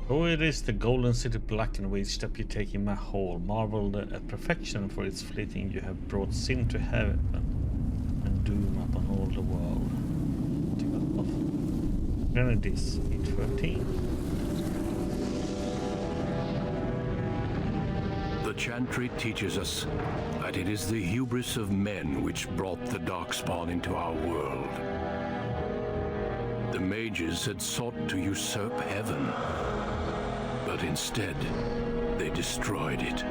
Oh, it is the golden city black and white step you take in my hall, marveled at perfection for its fleeting. You have brought sin to heaven and doom upon all the world. Article of Grenadis 813. The chantry teaches us that it is the hubris of men which brought the darkspawn into our world. The mages had sought to usurp heaven, but instead they destroyed it.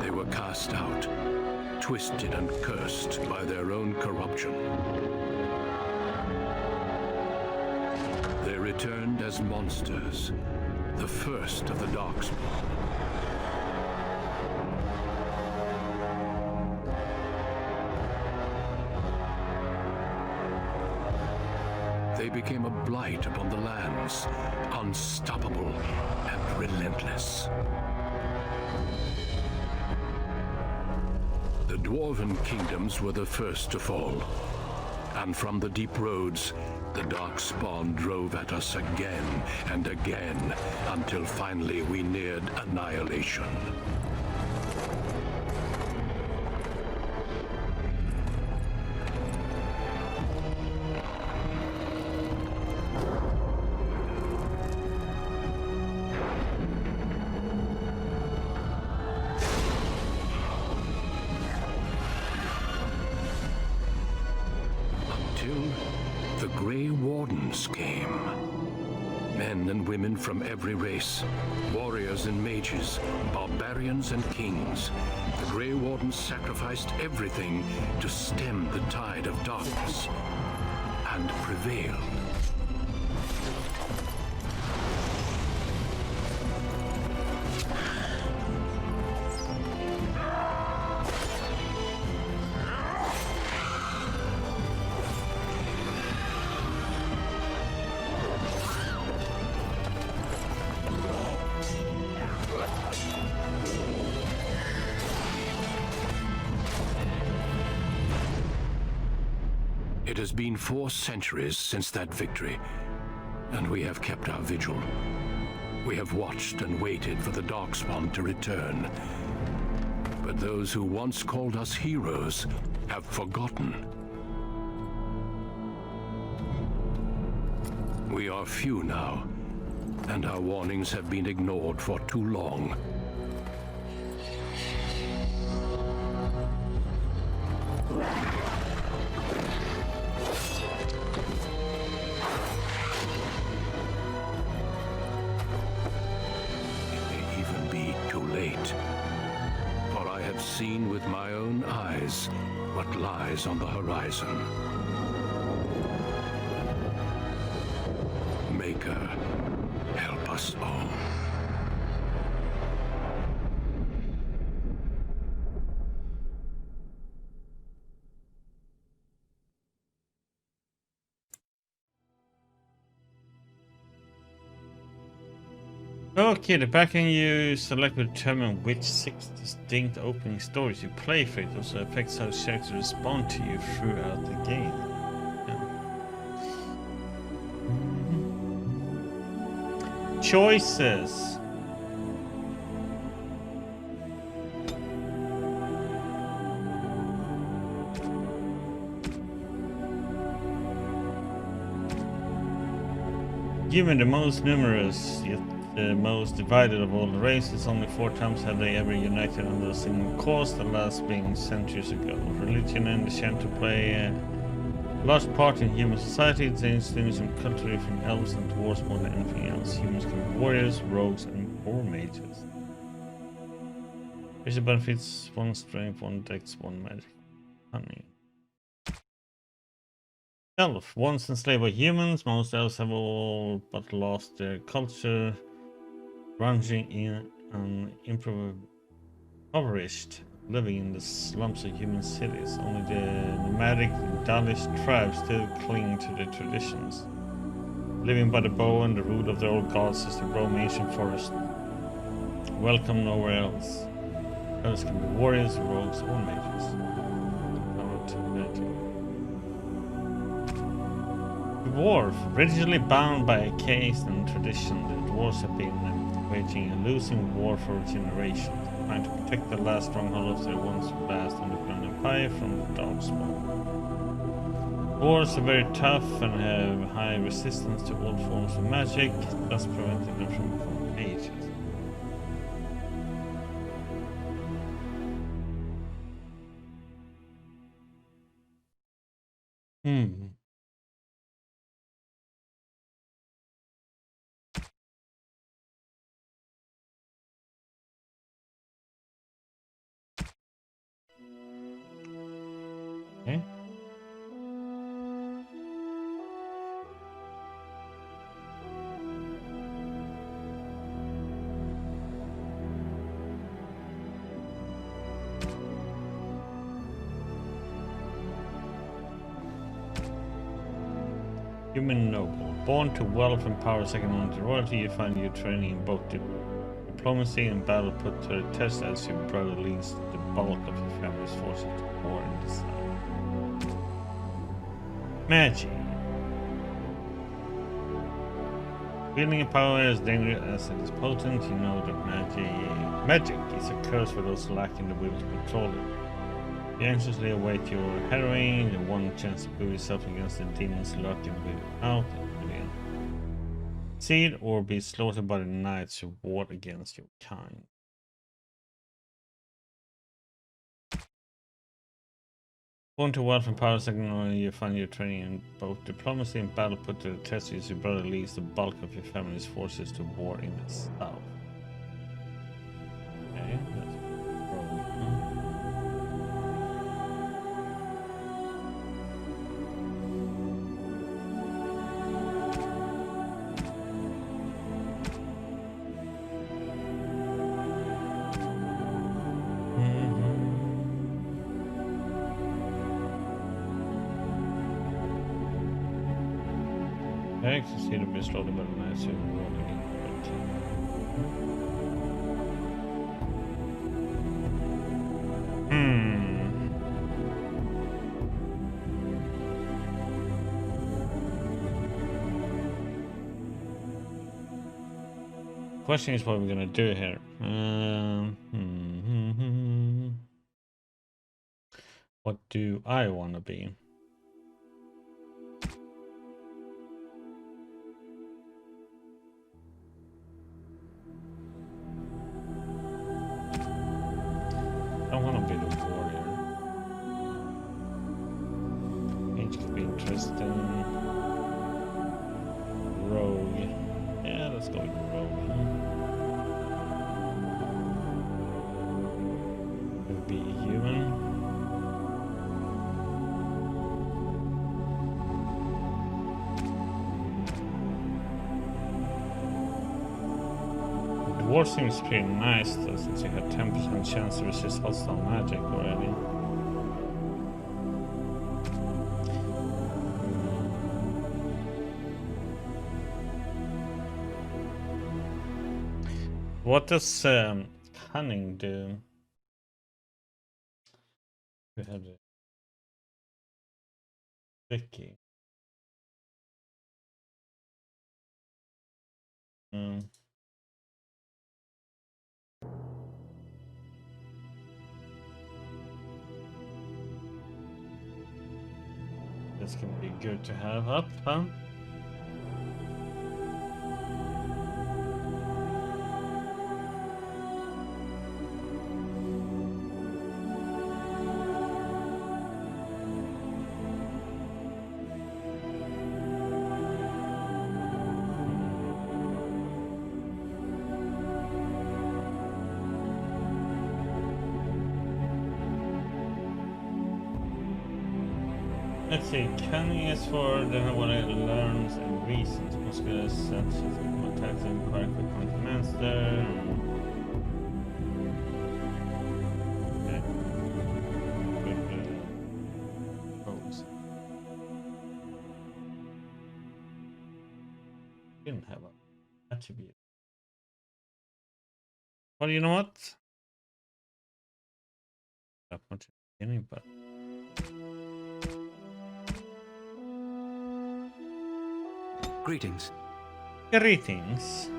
They were cast out, twisted and cursed by their own corruption. They returned as monsters, the first of the darkspawn. They became a blight upon the lands, unstoppable and relentless. The dwarven kingdoms were the first to fall, and from the deep roads, the darkspawn drove at us again and again, until finally we neared annihilation. The Grey Wardens came. Men and women from every race, warriors and mages, barbarians and kings. The Grey Wardens sacrificed everything to stem the tide of darkness, and prevailed. It has been 4 centuries since that victory, and we have kept our vigil. We have watched and waited for the darkspawn to return. But those who once called us heroes have forgotten. We are few now, and our warnings have been ignored for too long. Seen with my own eyes what lies on the horizon. Maker, help us all. Okay, the pattern you select will determine which 6 distinct opening stories you play for. It also affects how characters respond to you throughout the game. Yeah. Choices. Given the most numerous, yet the most divided of all the races, only 4 times have they ever united under a single cause, the last being centuries ago. Religion and the chant to play a large part in human society. It distinguishes culturally from elves and dwarves more than anything else. Humans can be warriors, rogues, or mages. Basic benefits: 1 strength, 1 dex, 1 magic. Honey. Elf. Once enslaved by humans, most elves have all but lost their culture, ranging in an impoverished, living in the slums of human cities. Only the nomadic Dalish tribes still cling to their traditions, living by the bow and the root of their old gods as they roam ancient forest. Welcome nowhere else. Elves can be warriors, rogues, or mages. Power to battle. dwarf, rigidly bound by a caste and tradition, the dwarves have been waging a losing war for generations, trying to protect the last stronghold of their once vast underground empire from the darkspawn. Dwarves are very tough and have high resistance to all forms of magic, thus preventing them from becoming mages. Okay. Human noble. Born to wealth and power second only to royalty, you find your training in both diplomacy and battle put to the test as your brother leads the bulk of your family's forces to war in the south. Magic. Wielding a power as dangerous as it is potent, you know that magic is a curse for those lacking the will to control it. You anxiously await your heroine, the one chance to prove yourself against the demons lurking without it. Succeed or be slaughtered by the knights who war against your kind. Born to wealth and power, second only you find your training in both diplomacy and battle put to the test as your brother leads the bulk of your family's forces to war in the south. Okay, that's probably. I succeed to be slaughtered by the knights who war against your Question is what we're gonna do here. What do I want to be? I want to be the warrior. Each could be interesting. Rogue. Yeah, let's go with rogue. Maybe be a human. Dwarf seems pretty nice though, since you have 10% chance to resist hostile magic already. What does cunning do? We had it. Tricky. This can be good to have up, huh? Let's see, cunning is for what it learns and reasons. Muscular sense attacks and correctly point master. Okay. Good pose. Didn't have an attribute. Well, you know what? That much beginning, but Greetings. Greetings.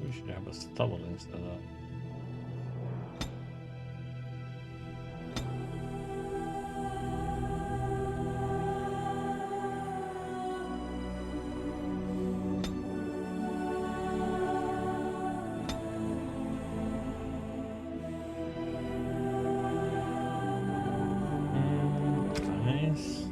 We should have a stubble instead of. Nice.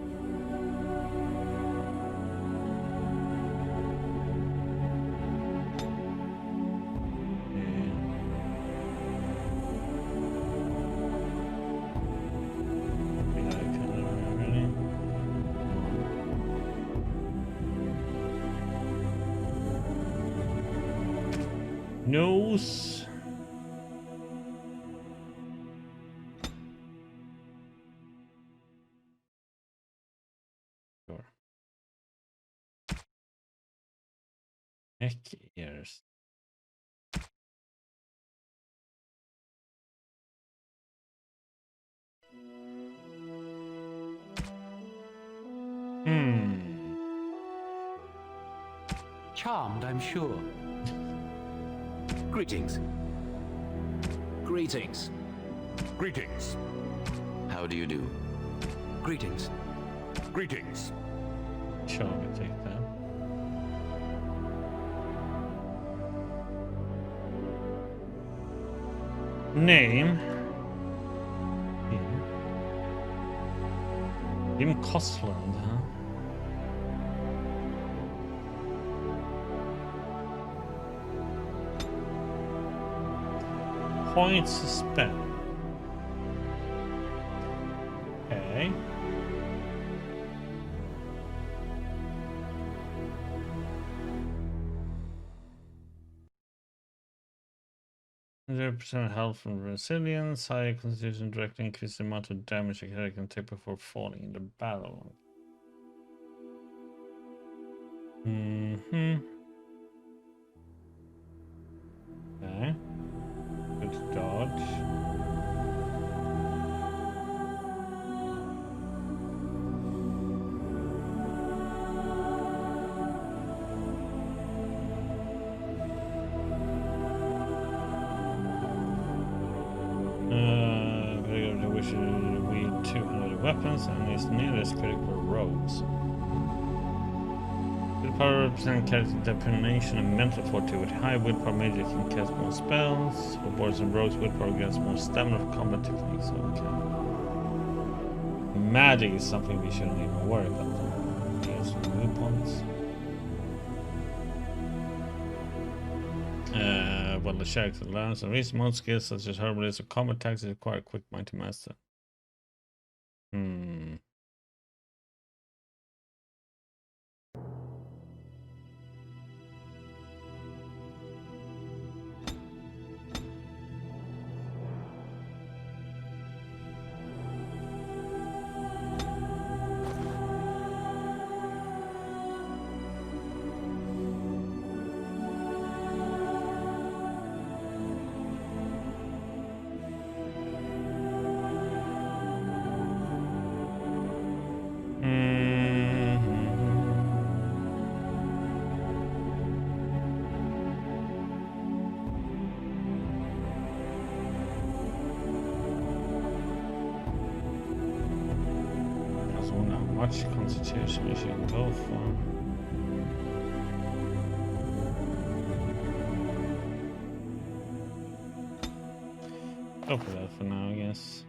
Nose. Sure. Neck, ears. Charmed, I'm sure. Greetings. Greetings. Greetings. How do you do? Greetings. Greetings. Sure, we take that. Name. Jim Costland, huh? Points spent. Okay. %, health and resilience, higher constitution directly increase the amount of damage a character can take before falling in the battle. Okay. Good dodge. Wish to wield 200 weapons and is nearest critical rogues. Willpower represents character determination and mental fortitude. High willpower major can cast more spells. For boards and rogues, willpower gets more stamina for combat techniques. Okay. Magic is something we shouldn't even worry about. Here's some weapons. Well, the character learns and reads most skills such as herbalist or combat tactics require quick mind to master. much constitution you should go for. Go for that for now, I guess.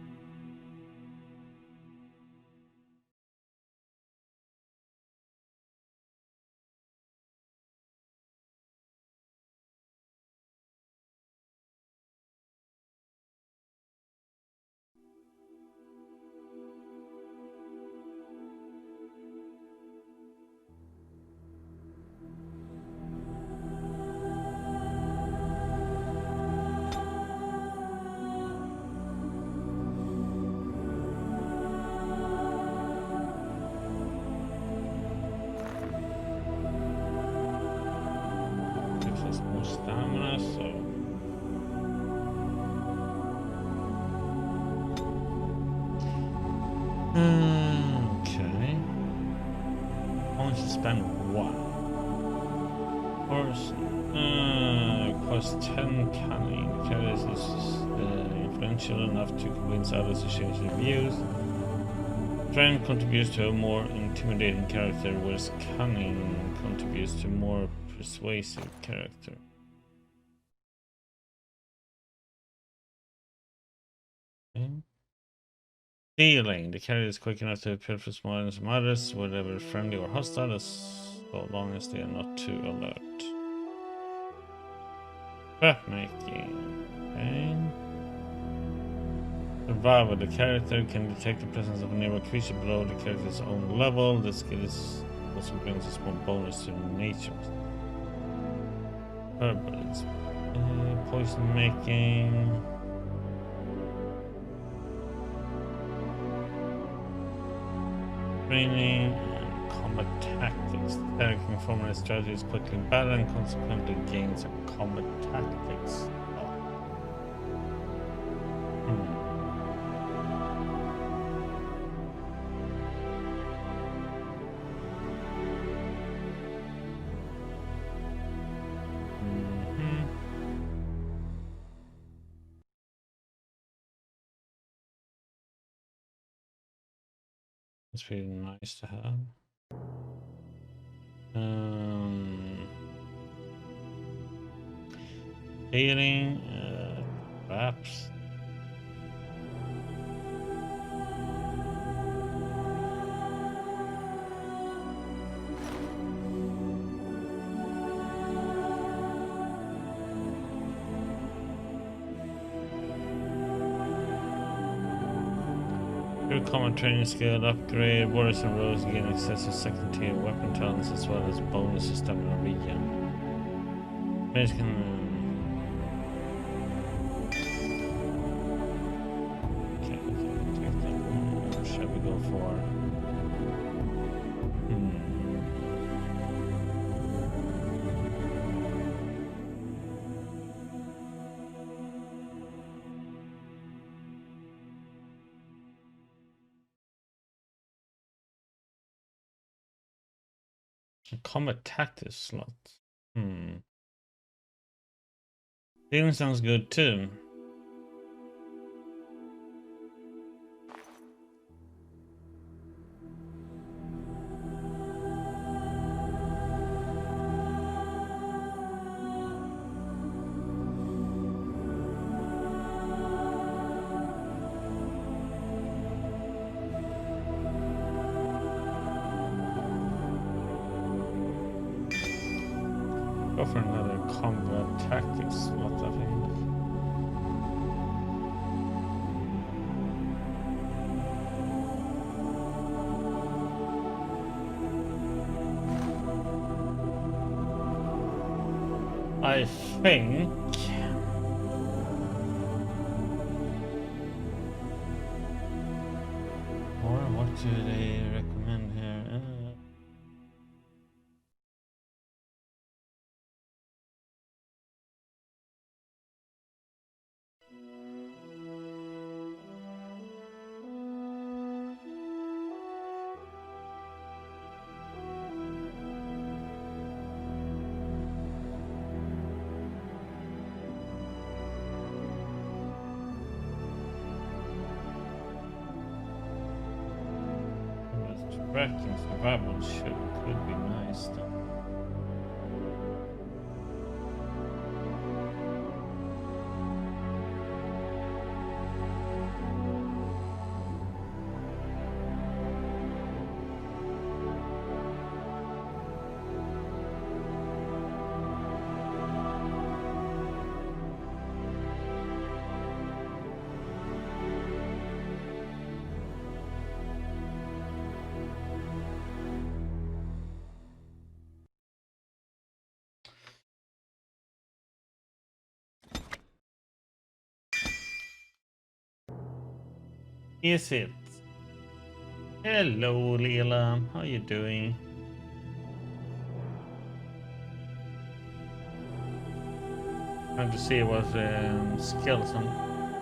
More stamina, so okay. Only to spend one. Course, cost 10 cunning. Carries is influential enough to convince others to change their views. Strength contributes to a more intimidating character, whereas cunning contributes to more persuasive character. Okay. Stealing. The carrier is quick enough to appear for smaller than some others, whether friendly or hostile, so long as they are not too alert. Trap making. Okay. Survival. The character can detect the presence of a nearby creature below the character's own level. The skill also brings a small bonus to nature. Herbals. Poison making. Training and combat tactics. The character can form a strategy is quickly in battle and consequently gains a combat tactics. It's really nice to have. Healing, traps. Your common training skill upgrade. Warriors and rogues gain access to second tier weapon talents as well as bonus to stamina regen. Players can. Okay, take that one. Or shall we go for? A combat tactics slot. Healing sounds good too. Go for another combat tactics slot, I think. I think or what do they recommend here? Tracking survival show could be nice though. Is it? Hello, Leela. How you doing? Trying to see what skills I'm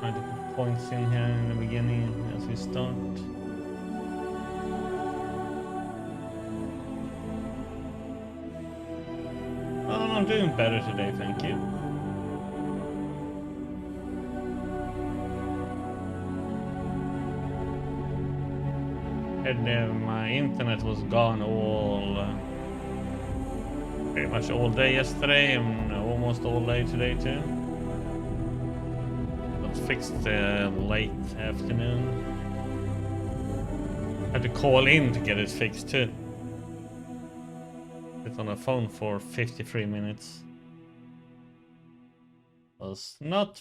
trying to put points in here in the beginning as we start. Oh, I'm doing better today, thank you. And my internet was gone pretty much all day yesterday and almost all day today too. Got fixed late afternoon. Had to call in to get it fixed too. It's on a phone for 53 minutes. Was not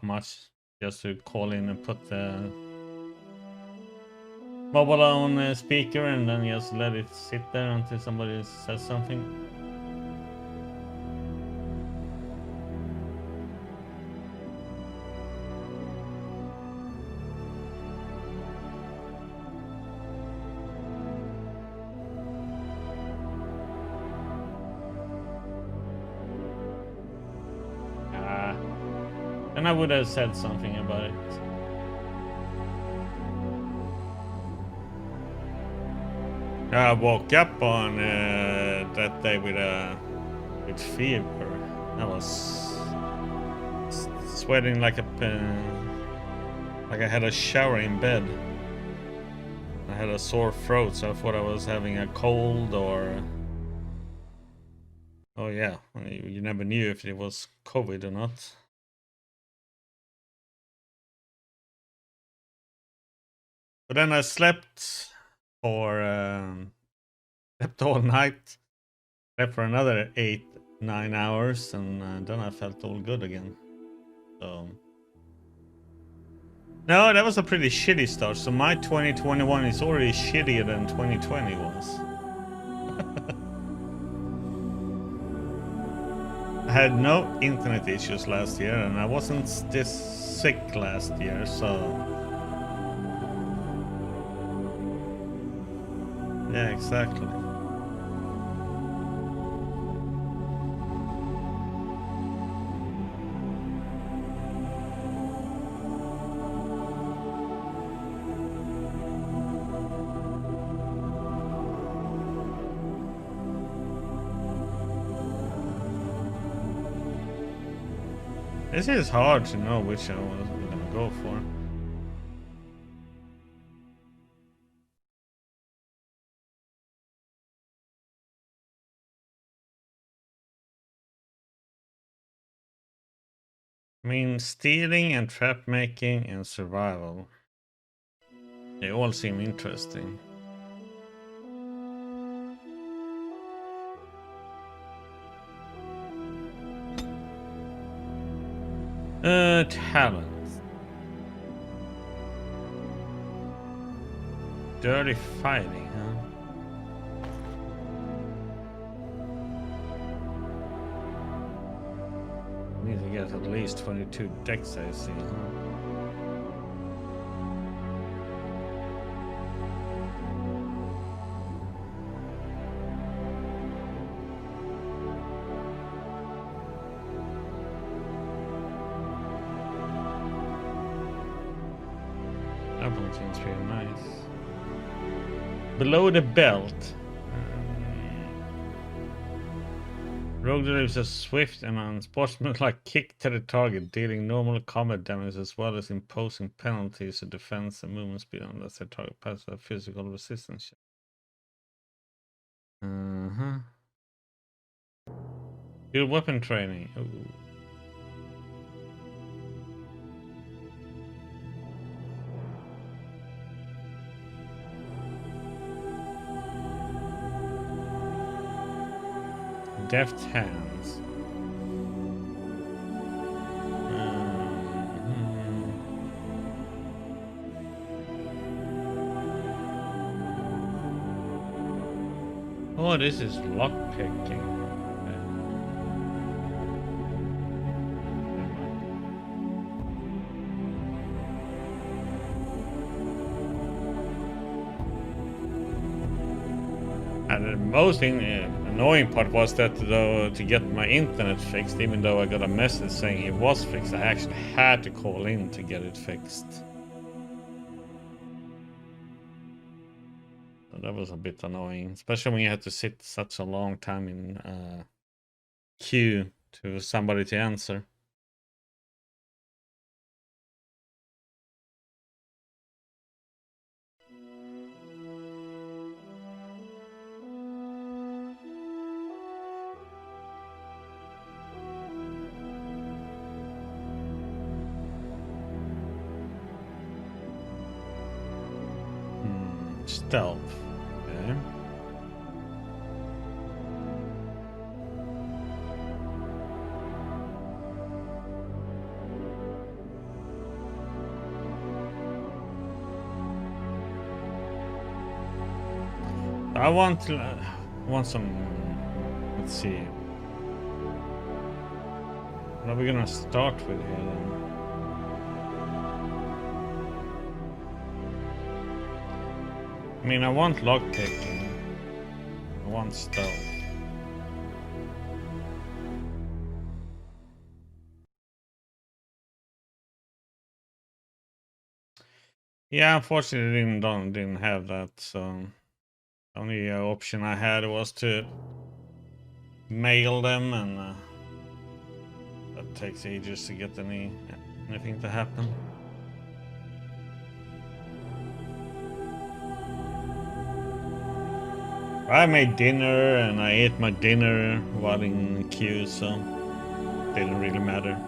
much, just to call in and put the mobile on speaker and then just let it sit there until somebody says something. Then I would have said something about it. I woke up on that day with fever. I was sweating like I had a shower in bed. I had a sore throat, so I thought I was having a cold or. Oh yeah, you never knew if it was COVID or not. But then I slept slept all night, slept for another 8-9 hours, and then I felt all good again. So no, that was a pretty shitty start. So my 2021 is already shittier than 2020 was. I had no internet issues last year, and I wasn't this sick last year, so. Yeah, exactly. This is hard to know which I was gonna go for. I mean, stealing and trap making and survival. They all seem interesting. Talents. Dirty fighting, huh? Need to get at least 22 decks, I see, huh? That one seems pretty nice. Below the belt. Rogue delivers a swift and unsportsmanlike kick to the target, dealing normal combat damage as well as imposing penalties to defense and movement speed unless the target passes a physical resistance check. Good weapon training. Ooh. Deft hands. Oh, this is lockpicking. And the most annoying part was that though, to get my internet fixed, even though I got a message saying it was fixed, I actually had to call in to get it fixed. So that was a bit annoying, especially when you had to sit such a long time in queue to somebody to answer. Stealth. Okay. I want some. Let's see. What are we gonna start with here then? I mean, I want lockpicking. I want stealth. Yeah, unfortunately, didn't have that. So the only option I had was to mail them, and that takes ages to get anything to happen. I made dinner and I ate my dinner while in queue, so it didn't really matter.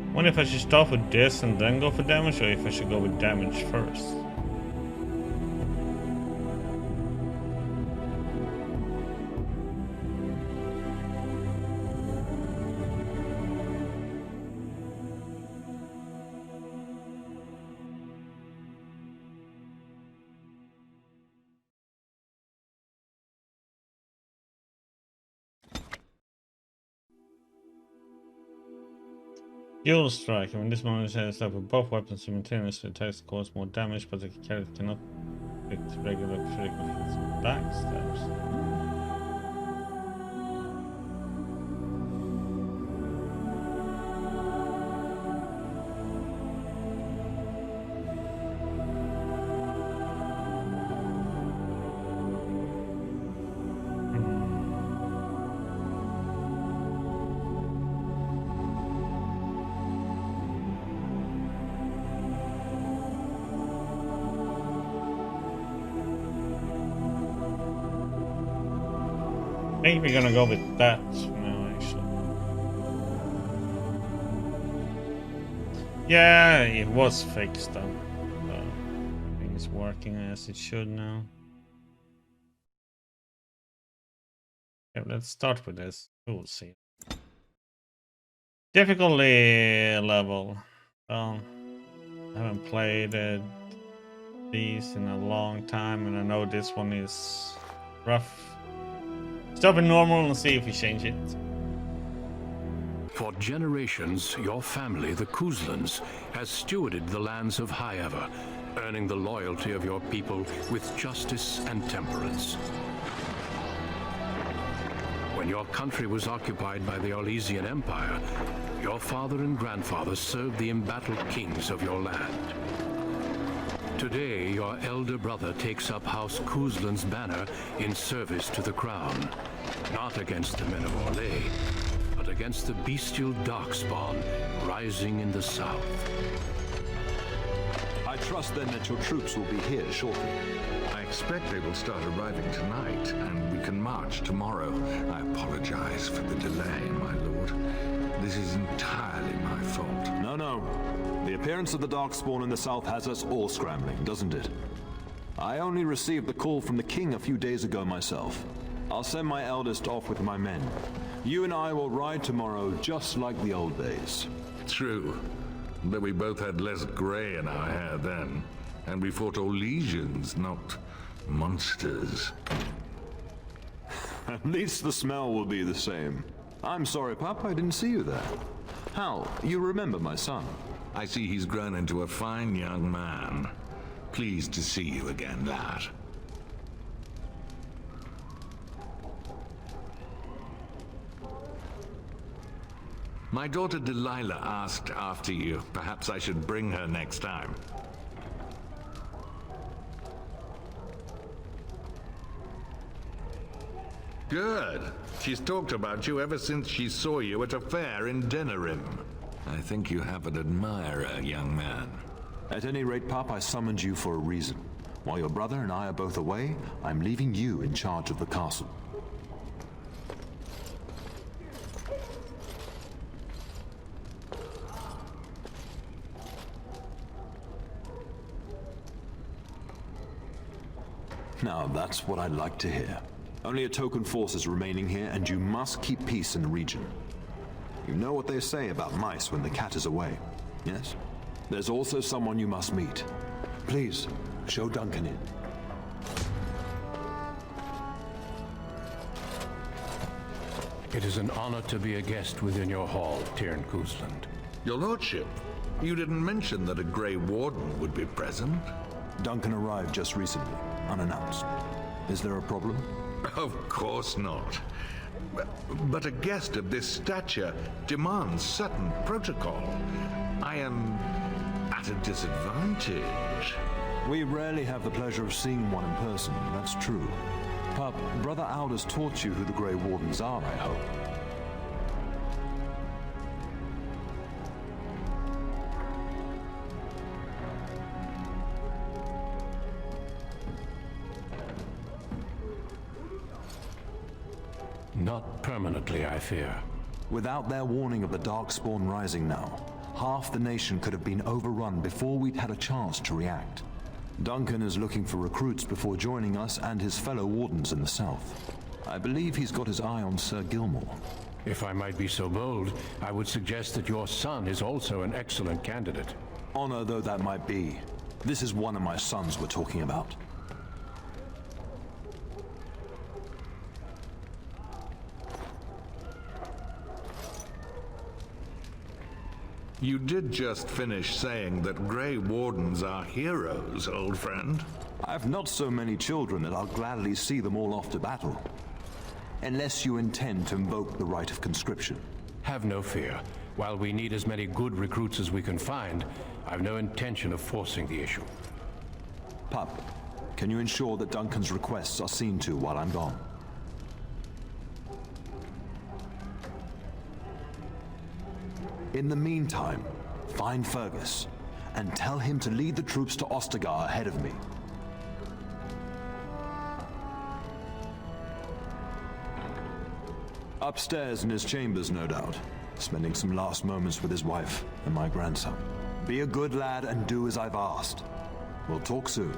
I wonder if I should start with this and then go for damage, or if I should go with damage first. Dual strike. When this moment is up with both weapons simultaneously, attacks cause more damage, but the character cannot hit regular critical hits backstabs. I think we're gonna go with that now, actually. Yeah, it was fixed though. Everything's working as it should now. Yeah, let's start with this. We'll see. Difficulty level. I haven't played these in a long time, and I know this one is rough. Stop in normal and see if we change it. For generations, your family, the Kuzlans, has stewarded the lands of Highever, earning the loyalty of your people with justice and temperance. When your country was occupied by the Orlesian Empire, your father and grandfather served the embattled kings of your land. Today, your elder brother takes up House Kuzlan's banner in service to the crown, not against the men of Orlais, but against the bestial darkspawn rising in the south. I trust then that your troops will be here shortly. I expect they will start arriving tonight, and we can march tomorrow. I apologize for the delay, my lord. This is entirely my fault. No. The appearance of the Darkspawn in the south has us all scrambling, doesn't it? I only received the call from the king a few days ago myself. I'll send my eldest off with my men. You and I will ride tomorrow just like the old days. True. But we both had less gray in our hair then. And we fought Orlesians, not monsters. At least the smell will be the same. I'm sorry, Pap, I didn't see you there. Hal, you remember my son? I see he's grown into a fine young man. Pleased to see you again, lad. My daughter Delilah asked after you. Perhaps I should bring her next time. Good. She's talked about you ever since she saw you at a fair in Denerim. I think you have an admirer, young man. At any rate, Pap, I summoned you for a reason. While your brother and I are both away, I'm leaving you in charge of the castle. Now, that's what I'd like to hear. Only a token force is remaining here, and you must keep peace in the region. You know what they say about mice when the cat is away, yes? There's also someone you must meet. Please, show Duncan in. It is an honor to be a guest within your hall, Tyrn Kuzland. Your lordship, you didn't mention that a Grey Warden would be present. Duncan arrived just recently, unannounced. Is there a problem? Of course not. But a guest of this stature demands certain protocol. I am at a disadvantage. We rarely have the pleasure of seeing one in person, that's true. Pup, Brother Aldous taught you who the Grey Wardens are, I hope. Not permanently, I fear. Without their warning of the Darkspawn rising now, half the nation could have been overrun before we'd had a chance to react. Duncan is looking for recruits before joining us and his fellow wardens in the south. I believe he's got his eye on Sir Gilmore. If I might be so bold, I would suggest that your son is also an excellent candidate. Honor though that might be, this is one of my sons we're talking about. You did just finish saying that Grey Wardens are heroes, old friend. I've not so many children that I'll gladly see them all off to battle. Unless you intend to invoke the right of conscription. Have no fear. While we need as many good recruits as we can find, I've no intention of forcing the issue. Pup, can you ensure that Duncan's requests are seen to while I'm gone? In the meantime, find Fergus, and tell him to lead the troops to Ostagar ahead of me. Upstairs in his chambers, no doubt, spending some last moments with his wife and my grandson. Be a good lad and do as I've asked. We'll talk soon.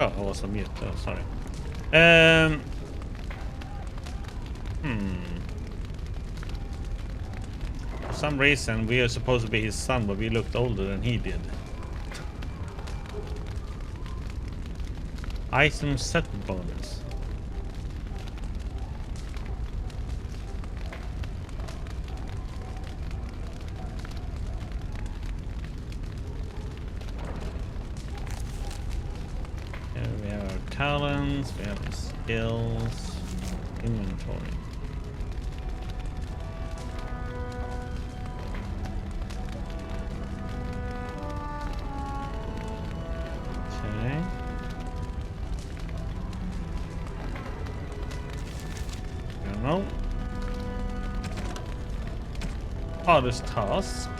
Oh, I was on mute. Oh, sorry. For some reason, we are supposed to be his son, but we looked older than he did. Item set bonus. Here we have our talents, we have our skills, inventory. Okay. I don't know. Hardest task.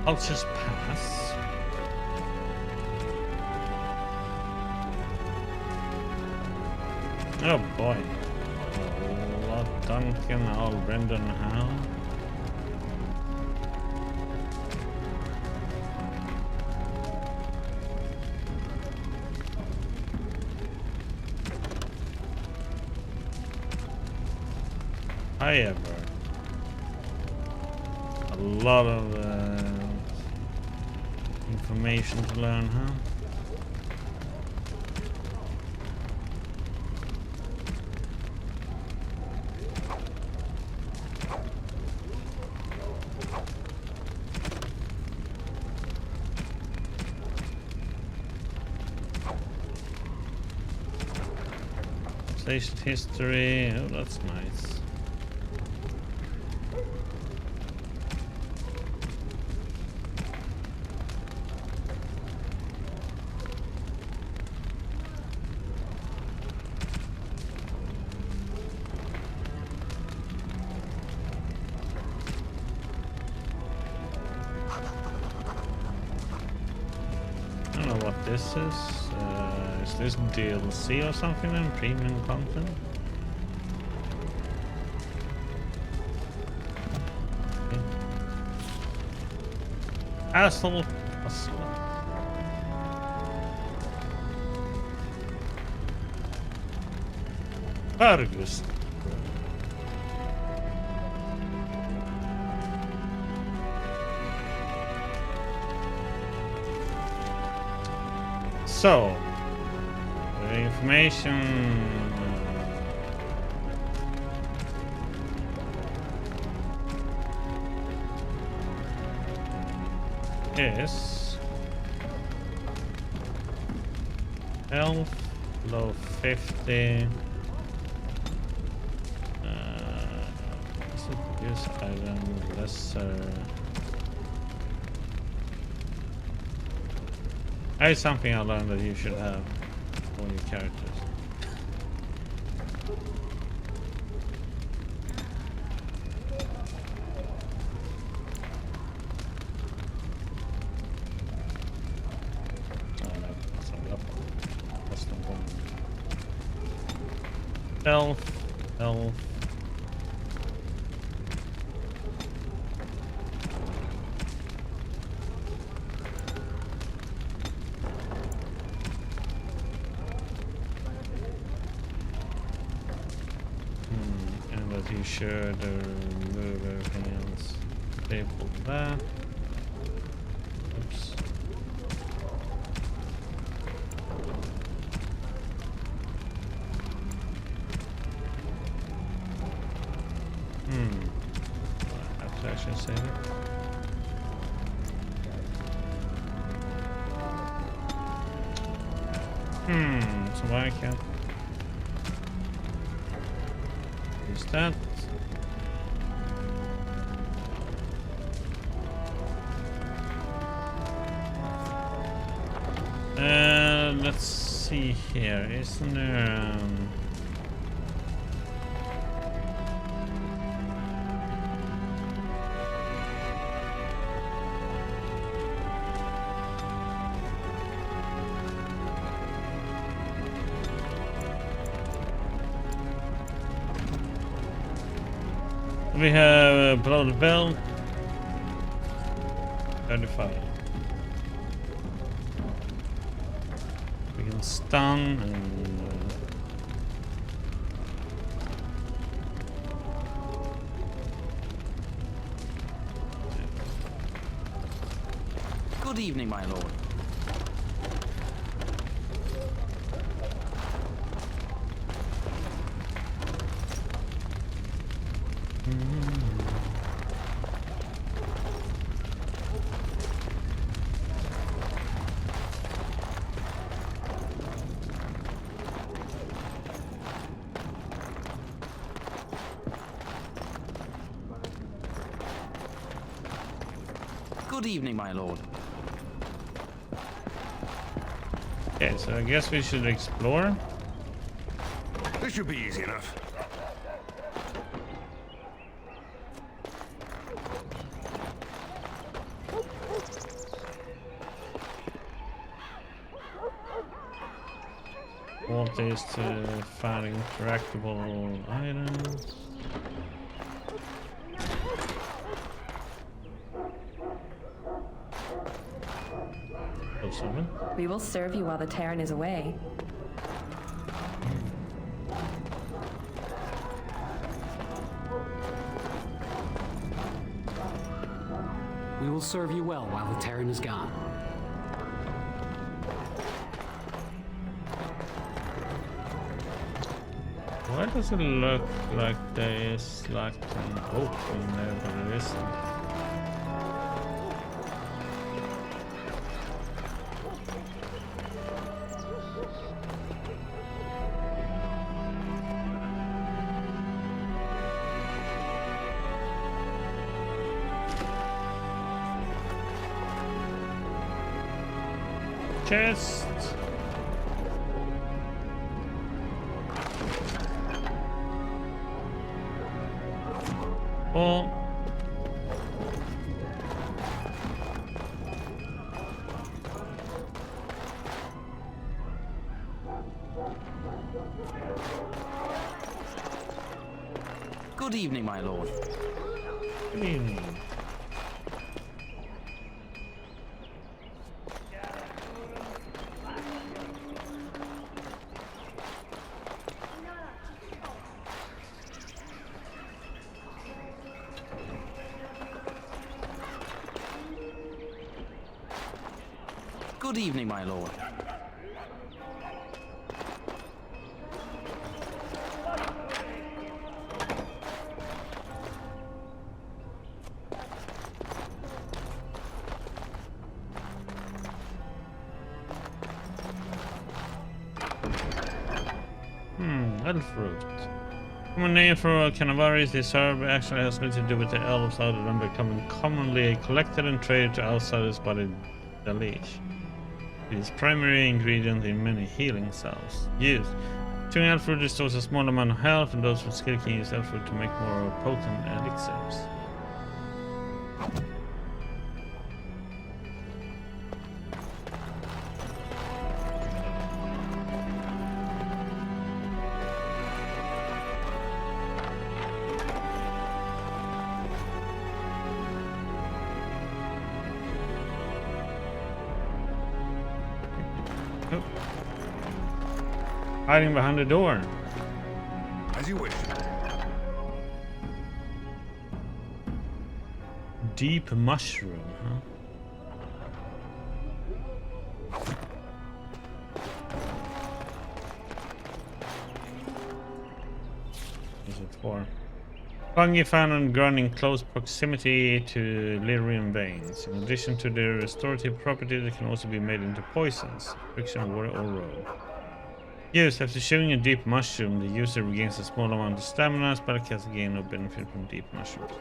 I'll just pass. Oh boy. Lord Duncan, I'll render now. However, a lot of information to learn, huh? Station history, oh that's nice. I don't know what this is. Is this DLC or something then? Premium content? Okay. Asshole puzzle. Argus. So, the information is health, low 50. Is it use item lesser? That is something I learned that you should have for your characters. Health. And that you should remove everything else. Staple that. Oops. I have to actually save it. So why I can't use that? Let's see here. Isn't there We have below the belt 35. We can stun and Good evening, my lord. Good evening, my lord. okay, so I guess we should explore. This should be easy enough. What is to find interactable items? Oh, someone. We will serve you while the Terran is away. We will serve you well while the Terran is gone. Why does it look like there is like an opening there, but it isn't? Chest. Oh. Good evening, my lord. Good evening. Good evening, my lord. Elf root. Common name for Cannavaris, this herb actually has little to do with the elves other than becoming commonly collected and traded to outsiders by the Dalish. It is primary ingredient in many healing salves. Used. Chewing elf root restores a small amount of health, and those with skill can use elf root to make more potent elixirs. Oh. Hiding behind the door. As you wish. Deep mushroom, huh? What's it for? Fungi found on ground in close proximity to lyrium veins. In addition to their restorative property, they can also be made into poisons, friction, water, or roll. Used after chewing a deep mushroom, the user regains a small amount of stamina. Spellcasters gain no benefit from deep mushrooms.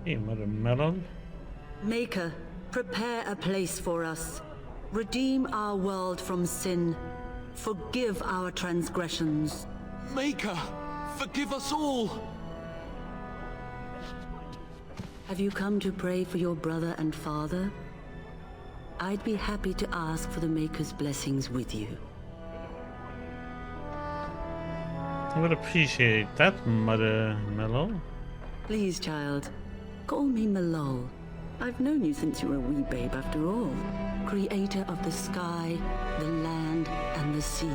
Hey, Mother Melon. Maker, prepare a place for us. Redeem our world from sin. Forgive our transgressions. Maker, forgive us all! Have you come to pray for your brother and father? I'd be happy to ask for the Maker's blessings with you. I would appreciate that, Mother Melon. Please, child, call me Malol. I've known you since you were a wee babe after all. Creator of the sky, the land, and the sea.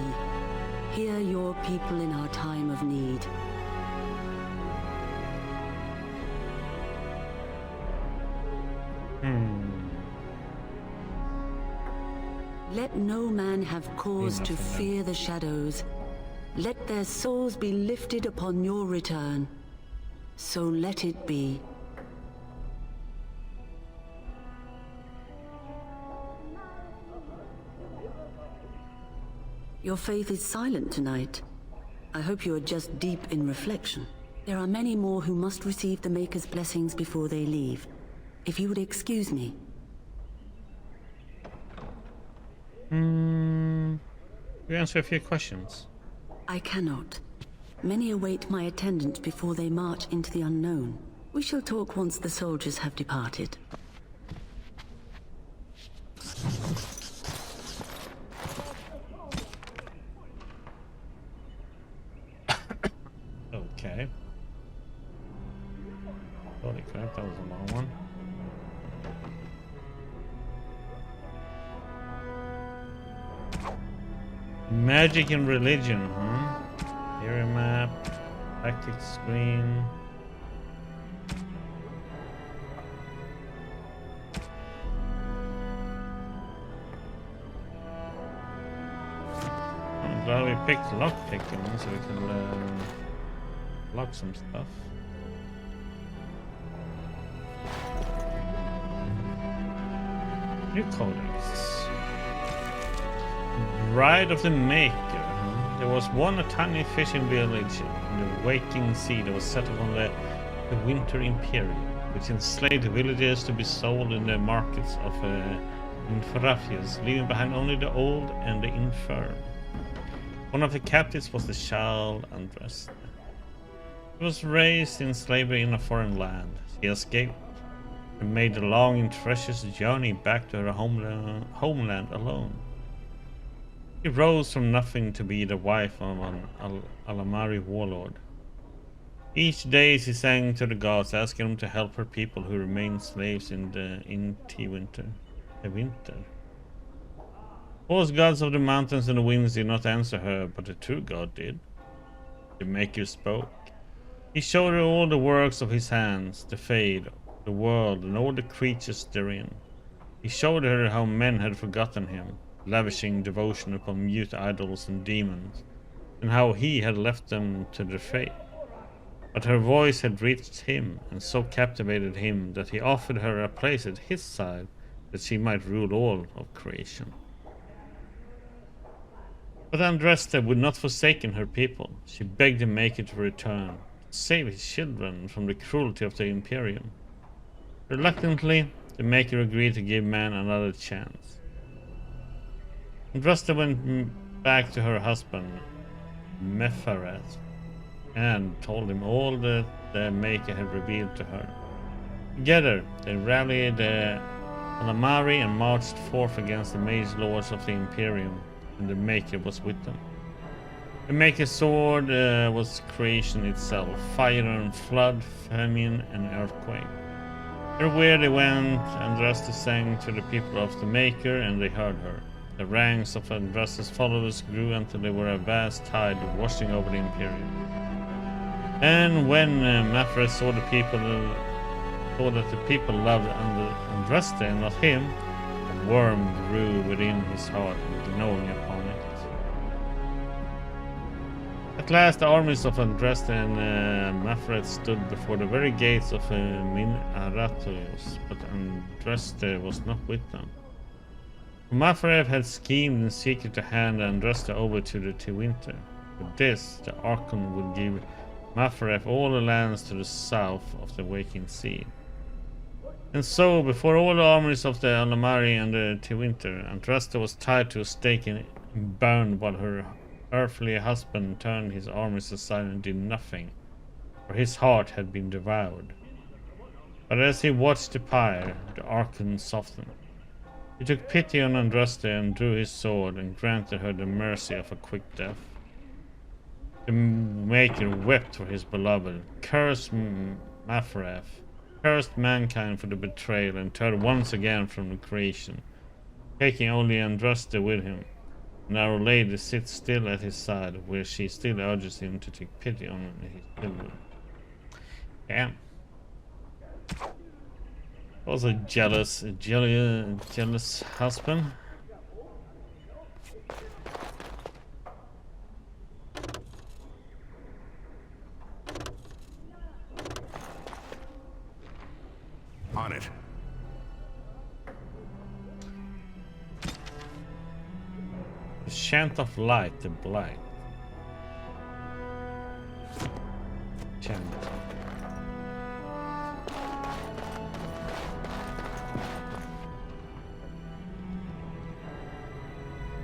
Hear your people in our time of need. Let no man have cause to fear the shadows. Let their souls be lifted upon your return. So let it be. Your faith is silent tonight. I hope you are just deep in reflection. There are many more who must receive the Maker's blessings before they leave. If you would excuse me. You answer a few questions. I cannot. Many await my attendance before they march into the unknown. We shall talk once the soldiers have departed. Okay. Holy crap, that was a long one. Magic and religion, huh? Area map, tactics screen. I'm glad we picked lockpicking so we can lock some stuff. New codex. Bride of the Maker. There was one a tiny fishing village in the waking sea that was set upon the Winter Imperium, which enslaved the villagers to be sold in the markets of Infrafius, leaving behind only the old and the infirm. One of the captives was the child Andresta. She was raised in slavery in a foreign land. She escaped and made the long and treacherous journey back to her homeland alone. She rose from nothing to be the wife of an Alamari warlord. Each day she sang to the gods, asking them to help her people who remained slaves in the winter. False gods of the mountains and the winds did not answer her, but the true God did. The Maker spoke. He showed her all the works of his hands, the Fade, the world, and all the creatures therein. He showed her how men had forgotten him, lavishing devotion upon mute idols and demons, and how he had left them to their fate. But her voice had reached him, and so captivated him that he offered her a place at his side, that she might rule all of creation. But Andresta would not forsaken her people. She begged the Maker to return, to save his children from the cruelty of the Imperium. Reluctantly, the Maker agreed to give man another chance. Andresta went back to her husband, Mephareth, and told him all that the Maker had revealed to her. Together, they rallied the Alamari and marched forth against the mage lords of the Imperium, and the Maker was with them. The Maker's sword was creation itself, fire and flood, famine and earthquake. Everywhere they went, Andresta sang to the people of the Maker, and they heard her. The ranks of Andresta's followers grew until they were a vast tide washing over the Imperium. And when Mephareth saw that the people loved Andresta and not him, a worm grew within his heart, gnawing upon it. At last, the armies of Andresta and Mephareth stood before the very gates of Min Aratos, but Andresta was not with them. Mephareth had schemed in secret to hand Andresta over to the Tewinter. With this, the Archon would give Mephareth all the lands to the south of the Waking Sea. And so, before all the armies of the Alamari and the Tewinter, Andraste was tied to a stake and burned while her earthly husband turned his armies aside and did nothing, for his heart had been devoured. But as he watched the pyre, the Archon softened. He took pity on Andraste and drew his sword and granted her the mercy of a quick death. The Maker wept for his beloved, cursed Mafref, cursed mankind for the betrayal, and turned once again from the creation, taking only Andraste with him. And our lady sits still at his side, where she still urges him to take pity on his children. Yeah. Also jealous husband. On it. The chant of light, the blight. Chant.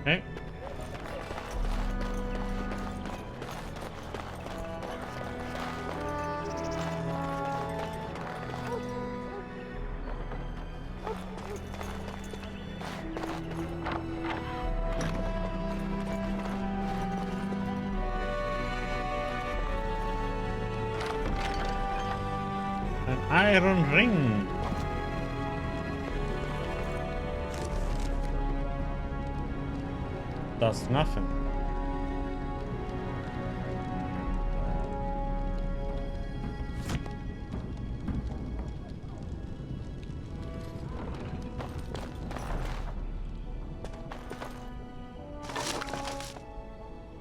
Okay. An iron ring. Does nothing.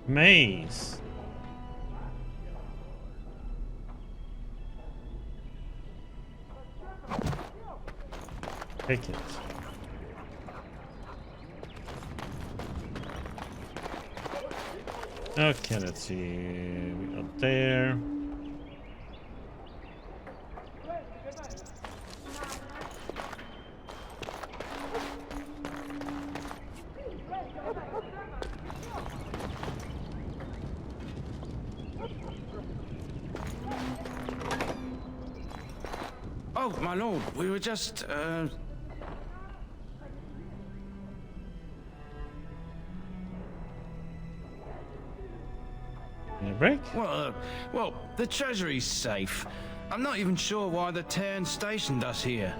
Maze. Take it. Okay, let's see. We got there. Oh, my lord, we were just, Break? Well, the treasury's safe. I'm not even sure why the Terran stationed us here.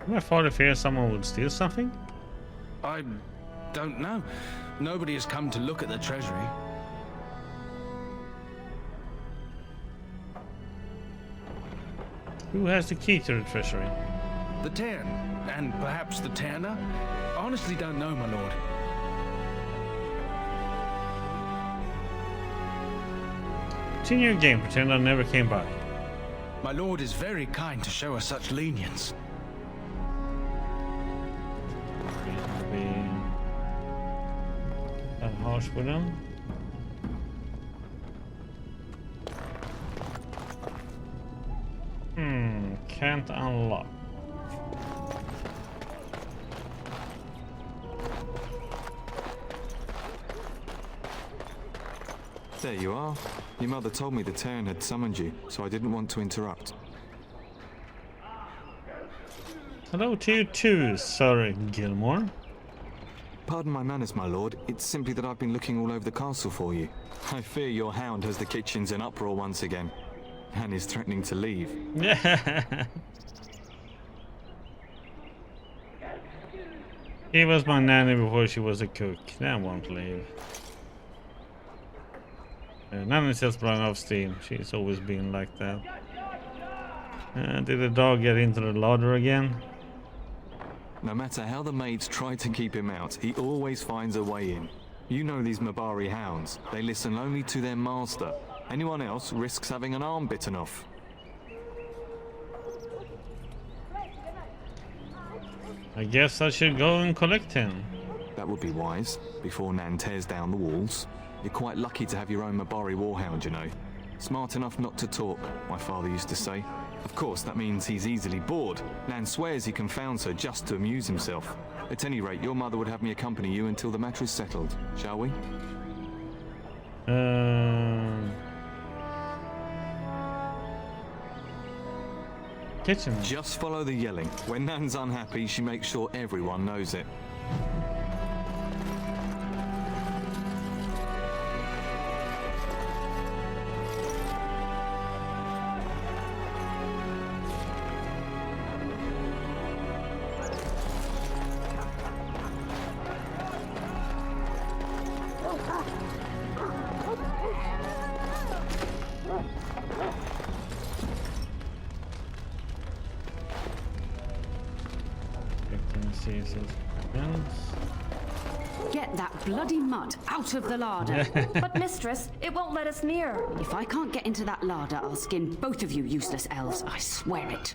My father fears someone would steal something? I don't know. Nobody has come to look at the treasury. Who has the key to the treasury? The Terran, and perhaps the Terraner? I honestly don't know, my lord. Continue your game, pretend I never came by. My lord is very kind to show us such lenience. Be that harsh with him. Can't unlock. There you are. Your mother told me the Terran had summoned you, so I didn't want to interrupt. Hello to you too, Sir Gilmore. Pardon my manners, my lord. It's simply that I've been looking all over the castle for you. I fear your hound has the kitchens in uproar once again, and is threatening to leave. Yeah. He was my nanny before she was a cook. That won't leave. Nanny just run off steam. She's always been like that. Did the dog get into the larder again? No matter how the maids try to keep him out, he always finds a way in. You know these Mabari hounds. They listen only to their master. Anyone else risks having an arm bitten off. I guess I should go and collect him. That would be wise, before Nan tears down the walls. You're quite lucky to have your own Mabari warhound, you know. Smart enough not to talk, my father used to say. Of course, that means he's easily bored. Nan swears he confounds her just to amuse himself. At any rate, your mother would have me accompany you until the matter is settled, shall we? Kitchen. Just follow the yelling. When Nan's unhappy, she makes sure everyone knows it. Get that bloody mud out of the larder. But mistress, it won't let us near. If I can't get into that larder, I'll skin both of you useless elves. I swear it.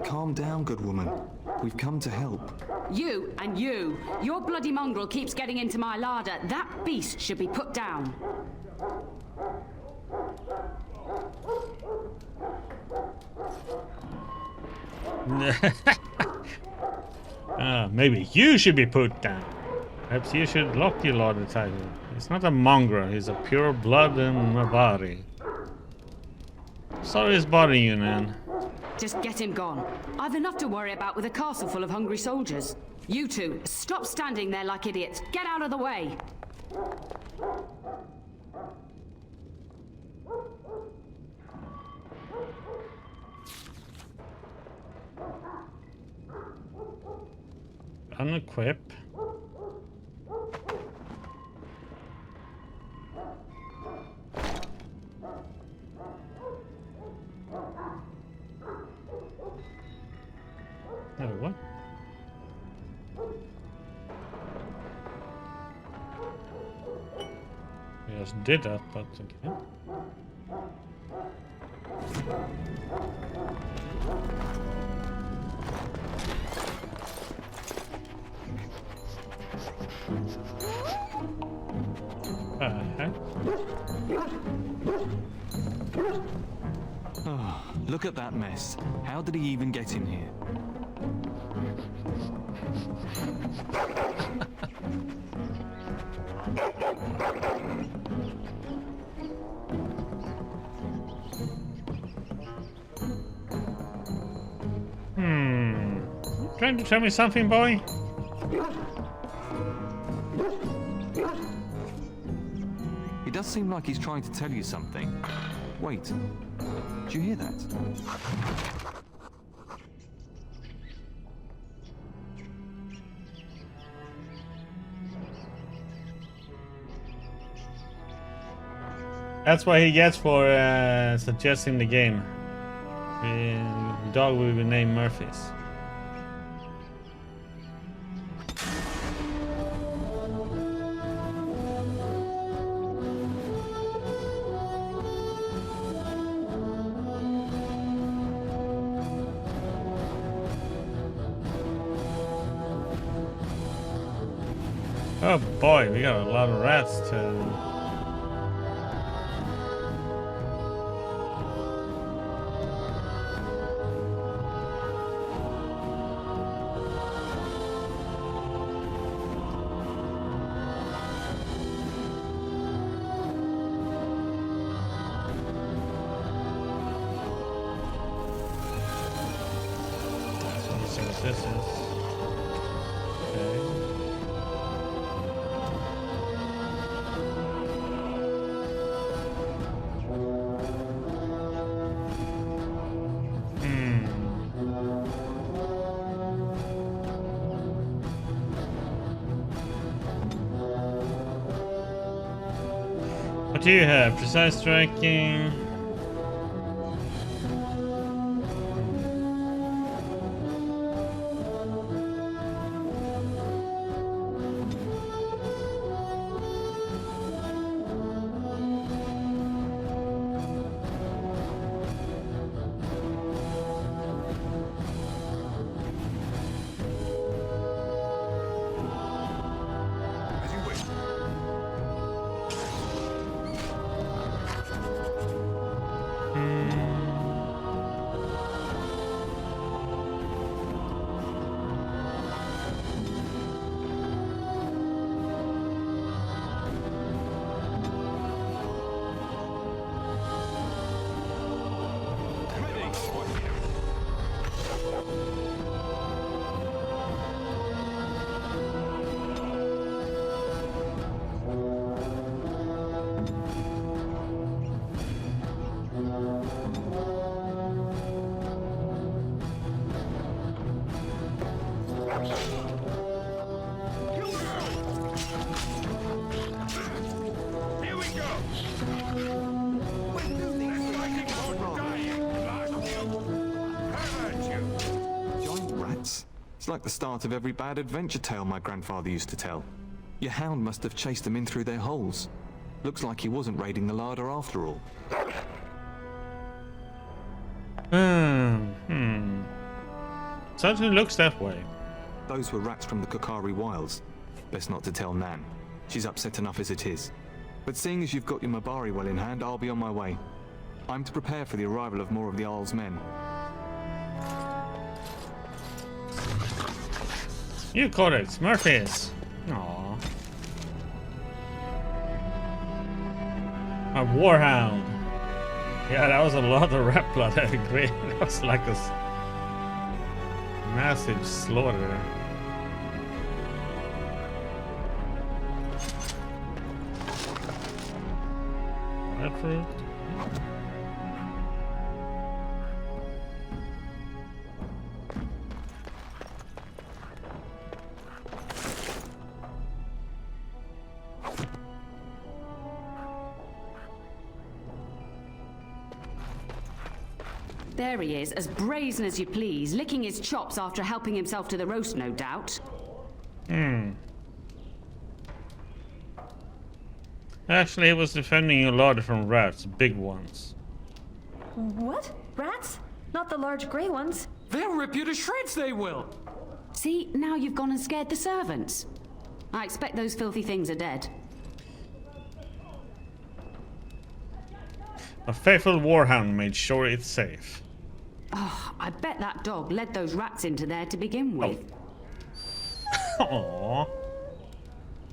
Calm down, good woman. We've come to help. You and you. Your bloody mongrel keeps getting into my larder. That beast should be put down. Maybe you should be put down. Perhaps you should lock your larder title. He's not a mongrel, he's a pure blood and Mabari. Sorry it's bothering you, Nan. Just get him gone. I've enough to worry about with a castle full of hungry soldiers. You two, stop standing there like idiots. Get out of the way. Unequip. Oh, what? I just did that, but okay. Oh, look at that mess. How did he even get in here? Trying to tell me something, boy? It does seem like he's trying to tell you something. Wait, do you hear that? That's what he gets for suggesting the game. The dog will be named Murphy's. Oh boy, we got a lot of rats to... This is okay. What do you have? Precise striking. Here we go! Giant rats? It's like the start of every bad adventure tale my grandfather used to tell. Your hound must have chased them in through their holes. Looks like he wasn't raiding the larder after all. Certainly looks that way. Those were rats from the Kokari Wilds. Best not to tell Nan. She's upset enough as it is. But seeing as you've got your Mabari well in hand, I'll be on my way. I'm to prepare for the arrival of more of the Isle's men. You caught it, Smurfies. Aww. A warhound. Yeah, that was a lot of rat blood. I agree. That was like a massive slaughter. Red fruit. There he is, as brazen as you please, licking his chops after helping himself to the roast, no doubt. Actually, he was defending a larder from rats, big ones. What? Rats? Not the large grey ones. They'll rip you to shreds, they will! See, now you've gone and scared the servants. I expect those filthy things are dead. A faithful warhound made sure it's safe. Oh, I bet that dog led those rats into there to begin with. Aww.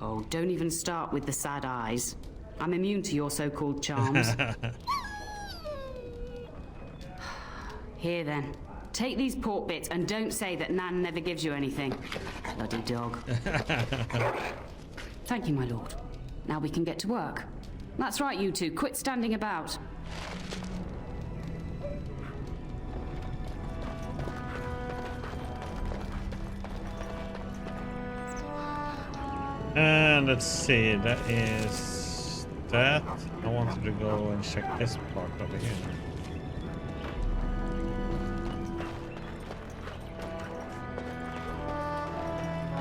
Oh, don't even start with the sad eyes. I'm immune to your so-called charms. Here then, take these pork bits and don't say that Nan never gives you anything. Bloody dog. Thank you, my lord. Now we can get to work. That's right, you two. Quit standing about. And let's see, that is that. I wanted to go and check this part over here.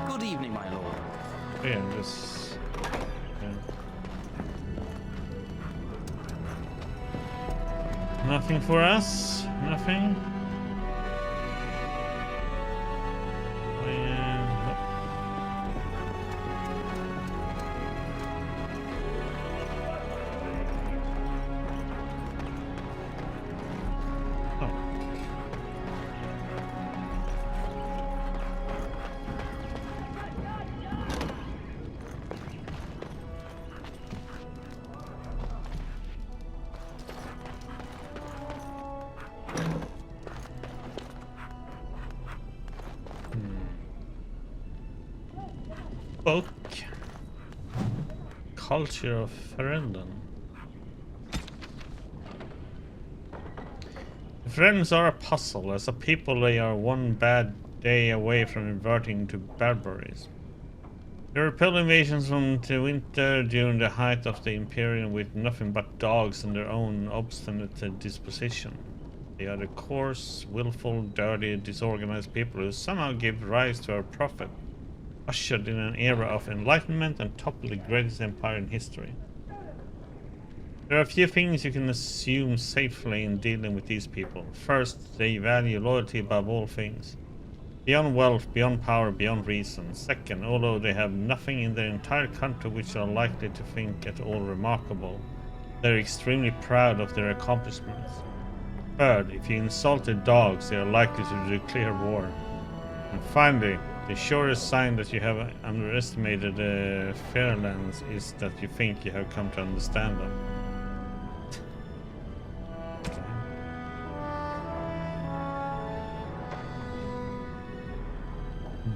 Good evening, my lord. Yeah, this. Yeah. Nothing for us? Nothing? Book. Culture of Ferelden. The Ferelden are a puzzle. As a people, they are one bad day away from reverting to barbarism. They repelled invasions from the winter during the height of the Imperium with nothing but dogs and their own obstinate disposition. They are the coarse, willful, dirty, disorganized people who somehow give rise to our prophet, ushered in an era of enlightenment and toppled the greatest empire in history. There are a few things you can assume safely in dealing with these people. First, they value loyalty above all things. Beyond wealth, beyond power, beyond reason. Second, although they have nothing in their entire country which are likely to think at all remarkable, they are extremely proud of their accomplishments. Third, if you insult their dogs, they are likely to declare war. And finally, the surest sign that you have underestimated the Fairlands is that you think you have come to understand them.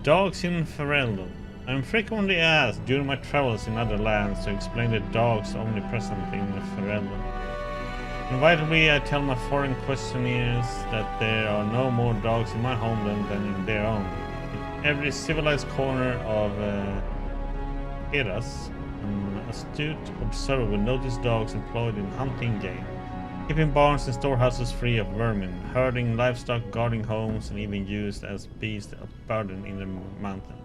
Dogs in Ferelden. I am frequently asked during my travels in other lands to explain the dogs omnipresent in Ferelden. Invariably, I tell my foreign questioners that there are no more dogs in my homeland than in their own. every civilized corner of Eras, an astute observer would notice dogs employed in hunting game, keeping barns and storehouses free of vermin, herding livestock, guarding homes, and even used as beasts of burden in the mountains.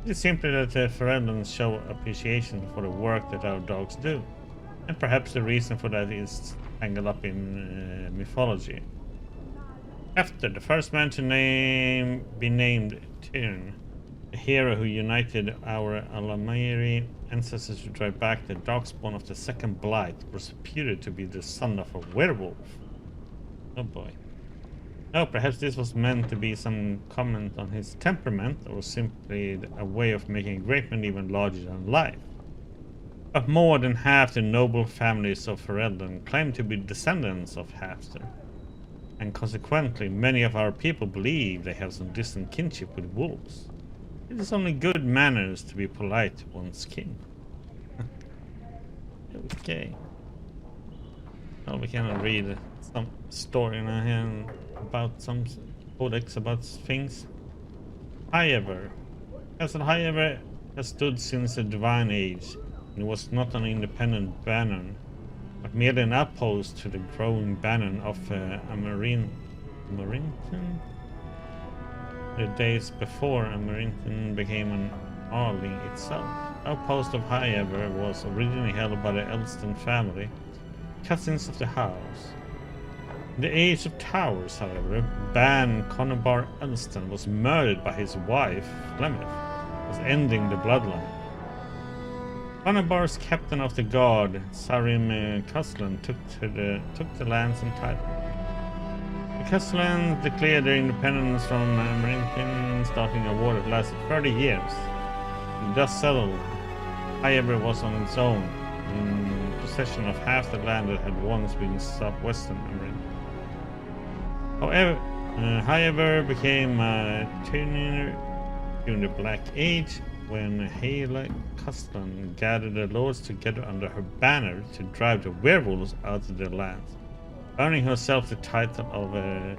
It is simply that the Ferelden show appreciation for the work that our dogs do, and perhaps the reason for that is tangled up in mythology. After the first man to be named Tyrn, the hero who united our Alamiri ancestors to drive back the darkspawn of the second blight, was reputed to be the son of a werewolf. Oh boy. Oh, perhaps this was meant to be some comment on his temperament, or simply a way of making a great man even larger than life. But more than half the noble families of Ferelden claim to be descendants of Halfster, and consequently many of our people believe they have some distant kinship with wolves. It is only good manners to be polite to one's kin. Okay. Well, we can read some story now here about some codex about things. However, Castle Highever has stood since the Divine Age, and was not an independent banon, but merely an outpost to the growing banon of Amarinton. The days before Amarinton became an Arling itself. The outpost of Highever was originally held by the Elston family, cousins of the house. In the Age of Towers, however, Ban Conobar Elston was murdered by his wife, Flemeth, thus ending the bloodline. Conobar's captain of the guard, Sarim Cuslan, took the lands and title. The Cuslans declared their independence from Amarinton, starting a war that lasted 30 years. And thus settled, Highever was on its own, in possession of half the land that had once been southwestern Amarinton. However, Highever became Tyrnir during the Black Age, when Haela Cuslan gathered the lords together under her banner to drive the werewolves out of their lands, earning herself the title of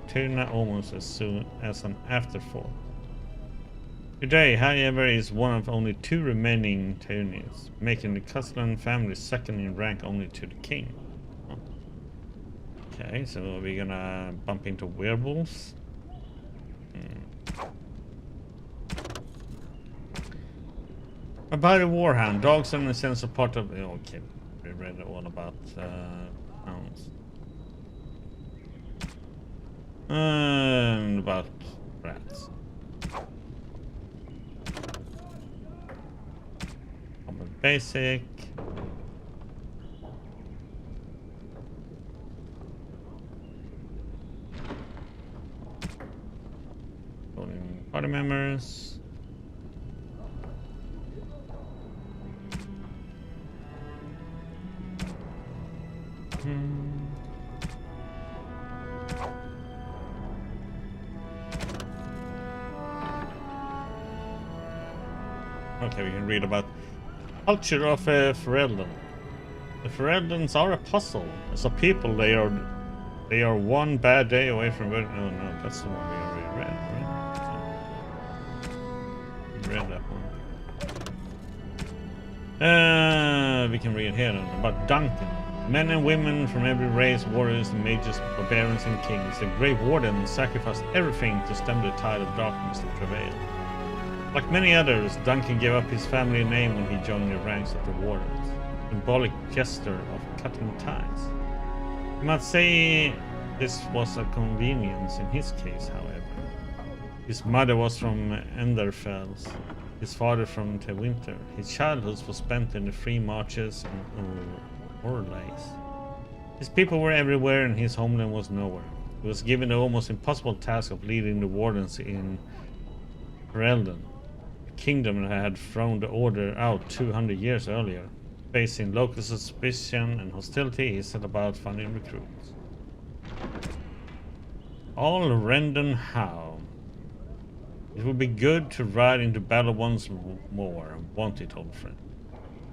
Tyrna almost as soon as an afterthought. Today, Highever is one of only 2 remaining Tyrnirs, making the Cuslan family second in rank only to the king. Okay, so we're gonna bump into werewolves. About the Warhound, dogs are in a sense a part of... Okay, we read all about hounds. And about rats. Basic. Party members. Okay, we can read about culture of Ferelden. The Fereldens are a puzzle. As a people, they are one bad day away from... Oh no, that's the one we already read, right? We read that one. We can read here then, about Duncan. Men and women from every race, warriors and mages, barbarians and kings, the Grey Warden sacrificed everything to stem the tide of darkness that prevailed. Like many others, Duncan gave up his family name when he joined the ranks of the Wardens, symbolic gesture of cutting ties. You might say this was a convenience in his case, however. His mother was from Enderfells, his father from Tewinter. His childhood was spent in the free marches and Orlays. His people were everywhere and his homeland was nowhere. He was given the almost impossible task of leading the Wardens in Ferelden, a kingdom that had thrown the order out 200 years earlier. Facing local suspicion and hostility, he set about finding recruits. All Rendon How. It would be good to ride into battle once more, wanted old friend.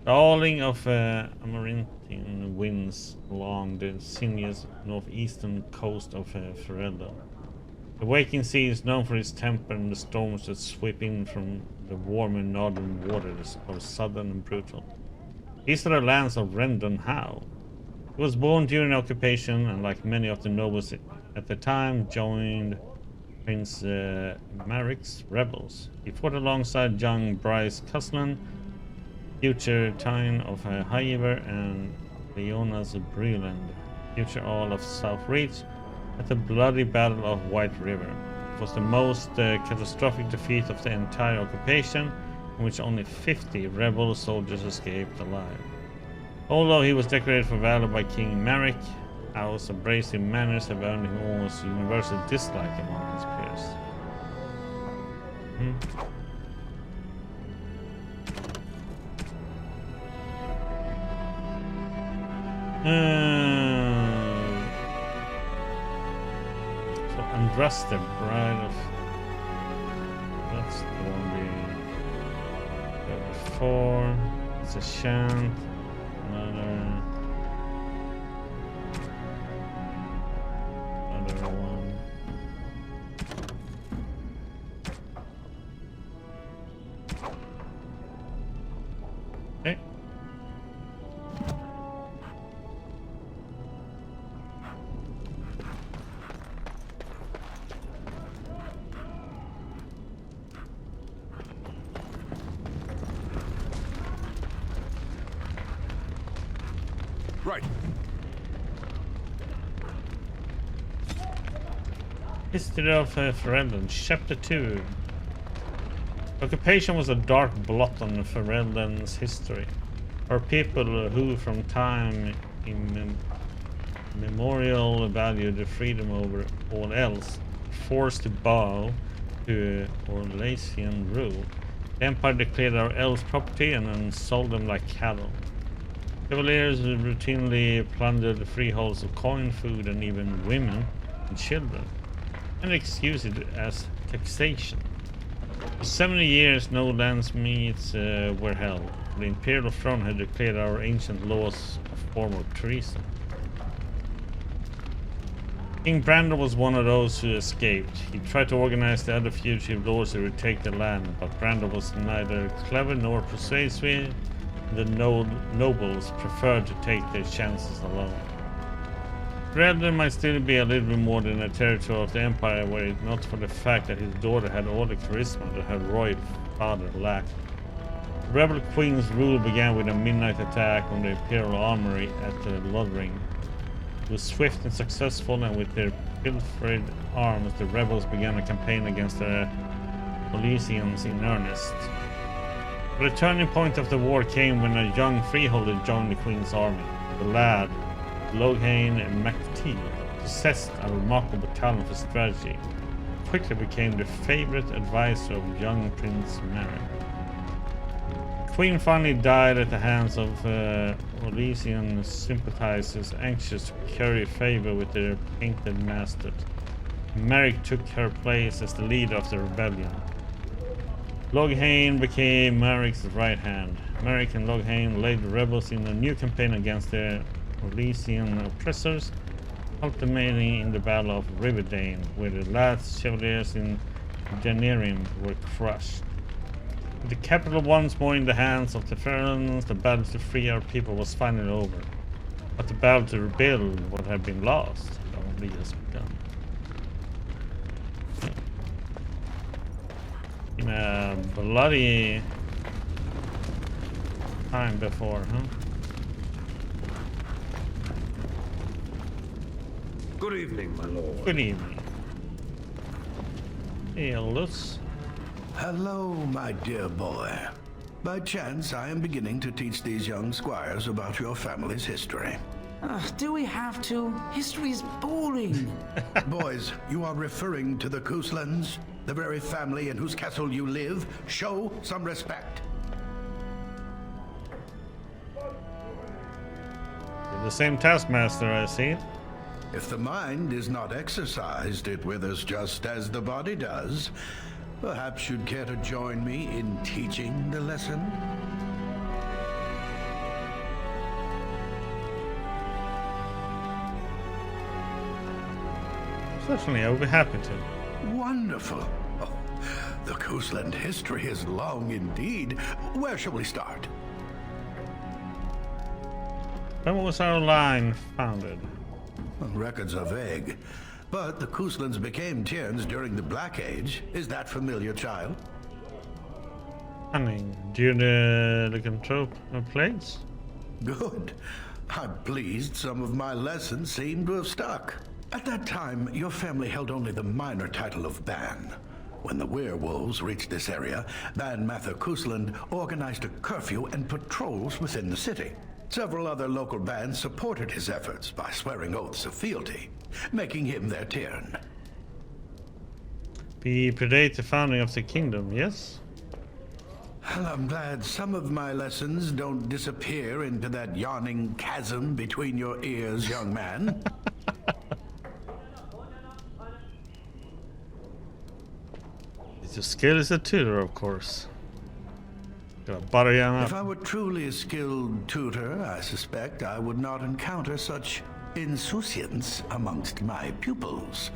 The howling of Amarinton winds along the sinuous northeastern coast of Ferelden. The waking sea is known for its temper, and the storms that sweep in from the warmer northern waters are sudden and brutal. These are the lands of Rendon Howe. He was born during the occupation, and like many of the nobles at the time, joined Prince Maric's rebels. He fought alongside young Bryce Cuslan, future Tyne of Highiver, and Leona's Breland, future Earl of South Reach, at the bloody Battle of White River. It was the most catastrophic defeat of the entire occupation, in which only 50 rebel soldiers escaped alive. Although he was decorated for valor by King Maric, Howe's abrasive manners have earned him almost universal dislike among his peers. So Andraste, bride of... That's the one we got before. It's a Shant. Another one. Okay. Right. History of Ferelden, Chapter 2. Occupation was a dark blot on Ferelden's history. Our people who from time immemorial valued the freedom over all else, forced to bow to Orlesian rule. The Empire declared our elves property and then sold them like cattle. Cavaliers routinely plundered the freeholds of coin, food, and even women and children, and excused it as taxation. For 70 years, no landsmeets were held. The imperial throne had declared our ancient laws a form of treason. King Brandon was one of those who escaped. He tried to organize the other fugitive lords to retake the land, but Brandon was neither clever nor persuasive. The nobles preferred to take their chances alone. Ferelden might still be a little bit more than a territory of the Empire were it not for the fact that his daughter had all the charisma that her royal father lacked. The rebel queen's rule began with a midnight attack on the Imperial Armory at Lodring. It was swift and successful, and with their pilfered arms, the rebels began a campaign against the Orlesians in earnest. But the turning point of the war came when a young freeholder joined the Queen's army. The lad, Loghain MacTee, possessed a remarkable talent for strategy, and quickly became the favorite advisor of young Prince Maric. The Queen finally died at the hands of Orlesian sympathizers anxious to curry favor with their painted master. Maric took her place as the leader of the rebellion. Loghain became Maric's right hand. Maric and Loghain led the rebels in a new campaign against their Orlesian oppressors, culminating in the Battle of Riverdane, where the last chevaliers in Daenerys were crushed. With the capital once more in the hands of the Ferelens, the battle to free our people was finally over. But the battle to rebuild what had been lost had only just begun. In a bloody time before, huh? Good evening, my lord. Good evening. Hey, Lutz. Hello, my dear boy. By chance, I am beginning to teach these young squires about your family's history. Do we have to? History is boring. Boys, you are referring to the Couslands, the very family in whose castle you live. Show some respect. You're the same taskmaster, I see. If the mind is not exercised, it withers just as the body does. Perhaps you'd care to join me in teaching the lesson? Certainly, I would be happy to. Wonderful. Oh, the Coastland history is long indeed. Where shall we start? When was our line founded? Records are vague, but the Coastlands became Tierns during the Black Age. Is that familiar, child? Cunning. During the lycanthrope plagues? Good. I'm pleased some of my lessons seem to have stuck. At that time, your family held only the minor title of Ban. When the werewolves reached this area, Ban Mather Coastland organized a curfew and patrols within the city. Several other local bands supported his efforts by swearing oaths of fealty, making him their Tiern. We predate the founding of the kingdom, yes? Well, I'm glad some of my lessons don't disappear into that yawning chasm between your ears, young man. Your skill is a tutor, of course. Gotta butter you up. If I were truly a skilled tutor, I suspect I would not encounter such insouciance amongst my pupils.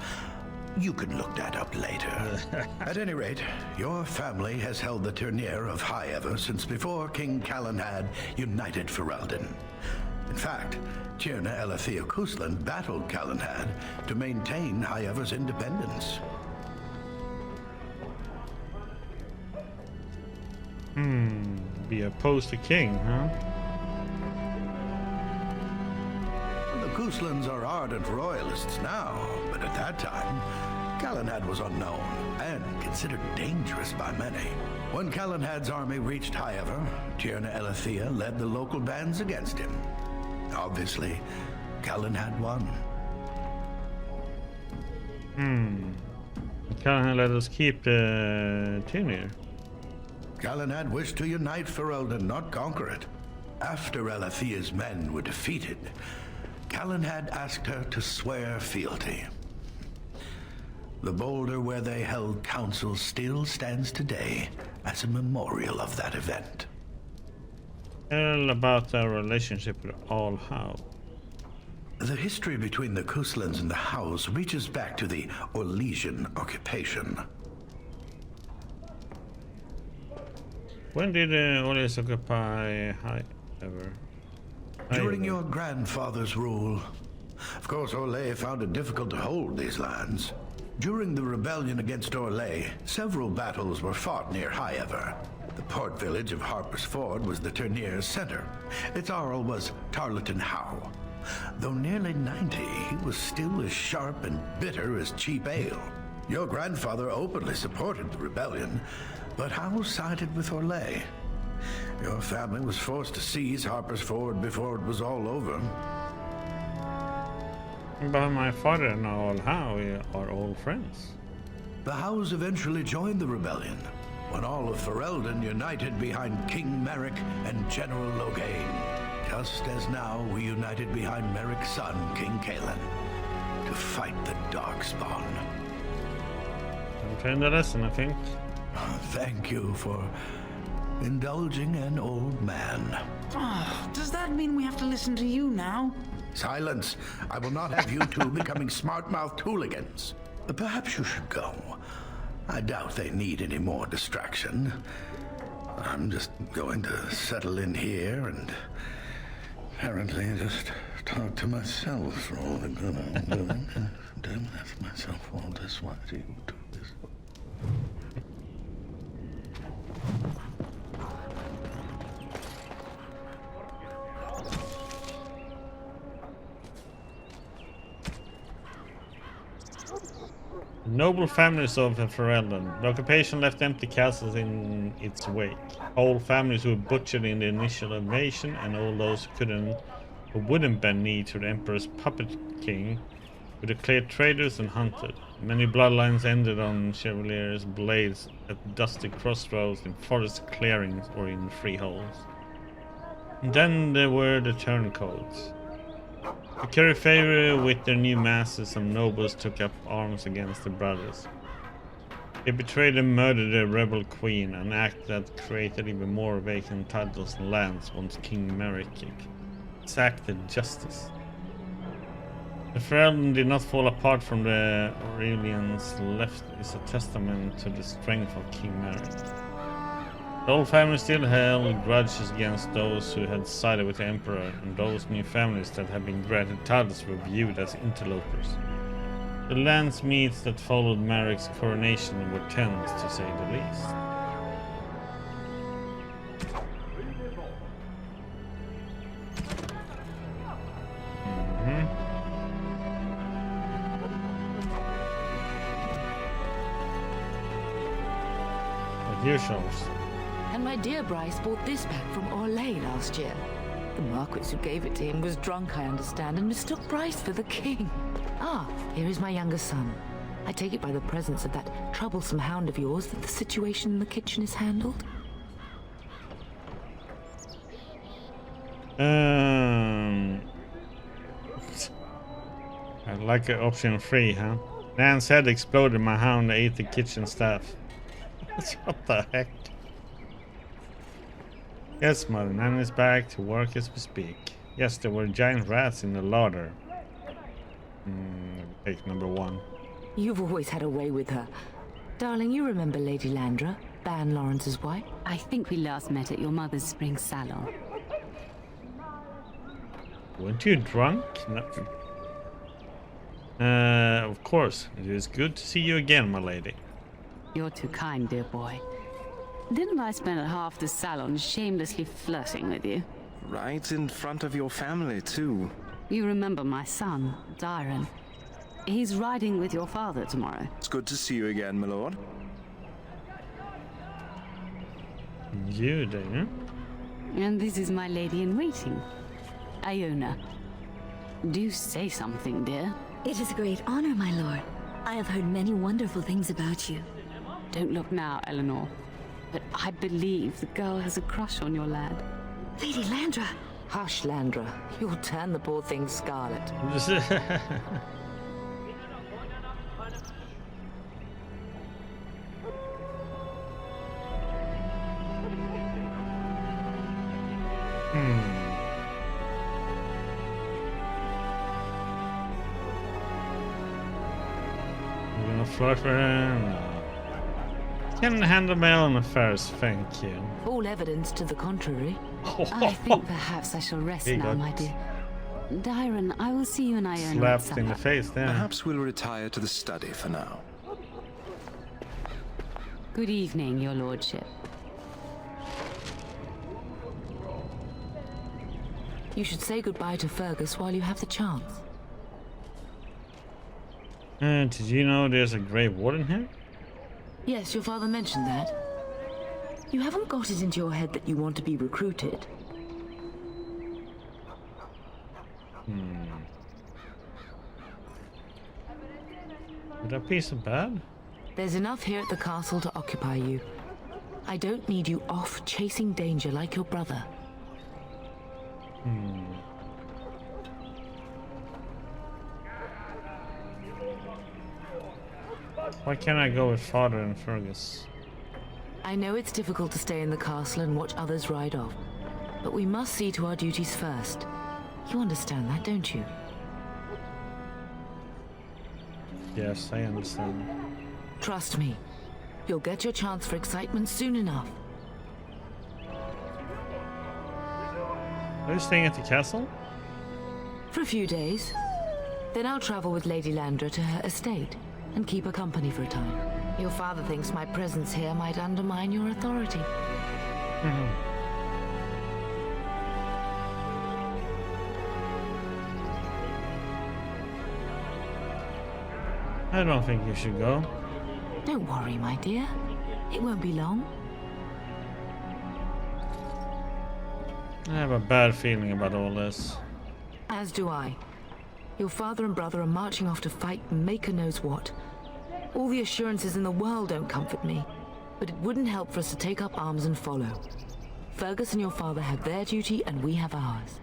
You can look that up later. At any rate, your family has held the tournure of High Ever since before King Calenhad united Ferelden. In fact, Tierna Elethea Coastland battled Calenhad to maintain High Ever's independence. Be opposed to king, huh? The Coastlands are ardent royalists now, but at that time, Calenhad was unknown and considered dangerous by many. When Calenhad's army reached High Ever, Tierna Elethea led the local bands against him. Obviously, Calenhad won. Calenhad let us keep the tenure. Calenhad wished to unite Ferelden, not conquer it. After Elethea's men were defeated, Calenhad asked her to swear fealty. The boulder where they held council still stands today as a memorial of that event. Tell about their relationship with All How. The history between the Coastlands and the Hows reaches back to the Orlesian occupation. When did Orleans occupy High Ever? During your grandfather's rule. Of course, Orlais found it difficult to hold these lands. During the rebellion against Orlais, several battles were fought near High Ever. The port village of Harper's Ford was the tourneur's center. Its Arl was Tarleton Howe. Though nearly 90, he was still as sharp and bitter as cheap ale. Your grandfather openly supported the rebellion, but Howe sided with Orlais. Your family was forced to seize Harper's Ford before it was all over. But my father and All How are old friends. The Howes eventually joined the rebellion, when all of Ferelden united behind King Merrick and General Logain, just as now we united behind Merrick's son, King Kaelin, to fight the Darkspawn. I'm trying the lesson, I think. Thank you for indulging an old man. Does that mean we have to listen to you now? Silence! I will not have you two becoming smart-mouthed hooligans. Perhaps you should go. I doubt they need any more distraction. I'm just going to settle in here and apparently just talk to myself for all the good I'm doing. Damn, ask myself all this. Why do you do this? Noble families of Ferelden. The occupation left empty castles in its wake. Whole families were butchered in the initial invasion, and all those who wouldn't bend knee to the Emperor's puppet king were declared traitors and hunted. Many bloodlines ended on Chevalier's blades at dusty crossroads in forest clearings or in freeholds. And then there were the turncoats. To curry favor with their new masters, some nobles took up arms against their brothers. They betrayed and murdered their rebel queen, an act that created even more vacant titles and lands once King Merrick exacted justice. The realm did not fall apart from the Aurelians left is a testament to the strength of King Merrick. The old family still held grudges against those who had sided with the Emperor, and those new families that had been granted titles were viewed as interlopers. The lands meets that followed Merrick's coronation were tense, to say the least. Yourselves. And my dear Bryce bought this back from Orlais last year. The Marquis who gave it to him was drunk, I understand, and mistook Bryce for the king. Ah, here is my younger son. I take it by the presence of that troublesome hound of yours that the situation in the kitchen is handled? I like option 3, huh? Nan's head exploded, my hound ate the kitchen staff. What the heck? Yes, Mother, Nan is back to work as we speak. Yes, there were giant rats in the larder. Take number 1. You've always had a way with her. Darling, you remember Lady Landra, Ban Lawrence's wife? I think we last met at your mother's spring salon. Weren't you drunk? No. Of course. It is good to see you again, my lady. You're too kind, dear boy. Didn't I spend half the salon shamelessly flirting with you? Right in front of your family, too. You remember my son, Dyron. He's riding with your father tomorrow. It's good to see you again, my lord. You, Dana? And this is my lady-in-waiting, Iona. Do say something, dear. It is a great honor, my lord. I have heard many wonderful things about you. Don't look now, Eleanor. But I believe the girl has a crush on your lad. Lady Landra! Hush, Landra. You'll turn the poor thing scarlet. We're gonna flirt for him. Can handle my own affairs, thank you. All evidence to the contrary. I think perhaps I shall rest now, my dear. Dyron, I will see you and Iona. Slapped in the face there. Perhaps we'll retire to the study for now. Good evening, your lordship. You should say goodbye to Fergus while you have the chance. Did you know there's a Grey Warden here? Yes, your father mentioned that. You haven't got it into your head that you want to be recruited. Would that be so bad? There's enough here at the castle to occupy you. I don't need you off chasing danger like your brother. Why can't I go with Father and Fergus? I know it's difficult to stay in the castle and watch others ride off, but we must see to our duties first. You understand that, don't you? Yes, I understand. Trust me. You'll get your chance for excitement soon enough. Are you staying at the castle? For a few days. Then I'll travel with Lady Landra to her estate and keep her company for a time. Your father thinks my presence here might undermine your authority. I don't think you should go. Don't worry, my dear. It won't be long. I have a bad feeling about all this. As do I. Your father and brother are marching off to fight Maker knows what. All the assurances in the world don't comfort me, but it wouldn't help for us to take up arms and follow. Fergus and your father have their duty and we have ours.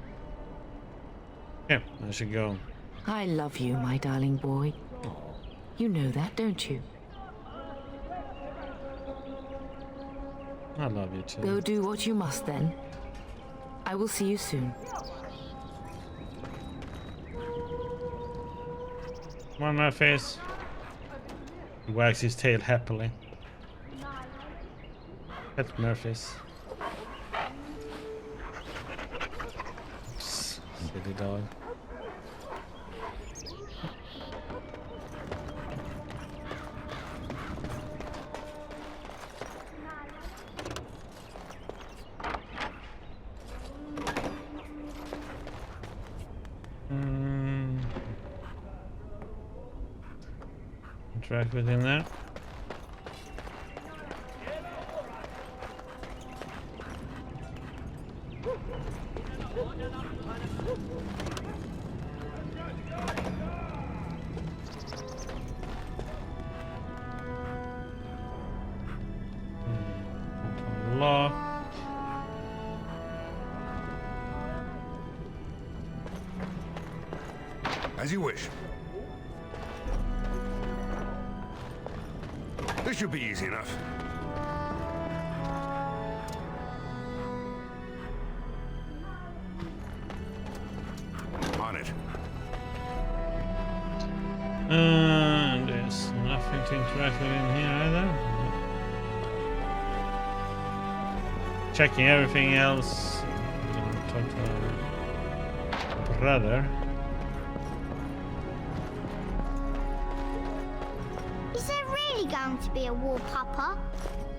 Yeah, I should go. I love you, my darling boy. You know that, don't you? I love you too. Go do what you must then. I will see you soon. Come on, Murphys. He wags his tail happily. Pet Murphys. Oops, silly dog. Interact with him there. Lock. As you wish. This should be easy enough. On it. There's nothing to interact with in here either. Checking everything else. Talk to our brother. Is there really going to be a war, Papa?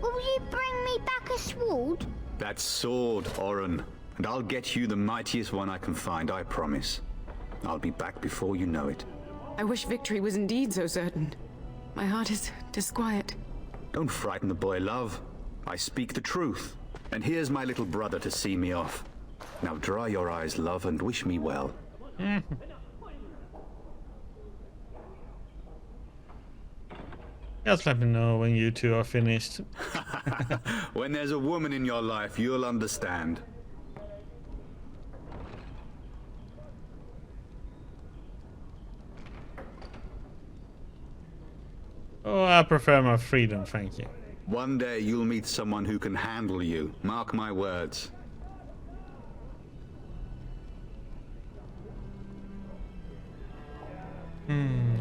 Will you bring me back a sword? That sword, Oren. And I'll get you the mightiest one I can find, I promise. I'll be back before you know it. I wish victory was indeed so certain. My heart is disquiet. Don't frighten the boy, love. I speak the truth. And here's my little brother to see me off. Now dry your eyes, love, and wish me well. Just let me know when you two are finished. When there's a woman in your life, you'll understand. Oh, I prefer my freedom, thank you. One day you'll meet someone who can handle you. Mark my words.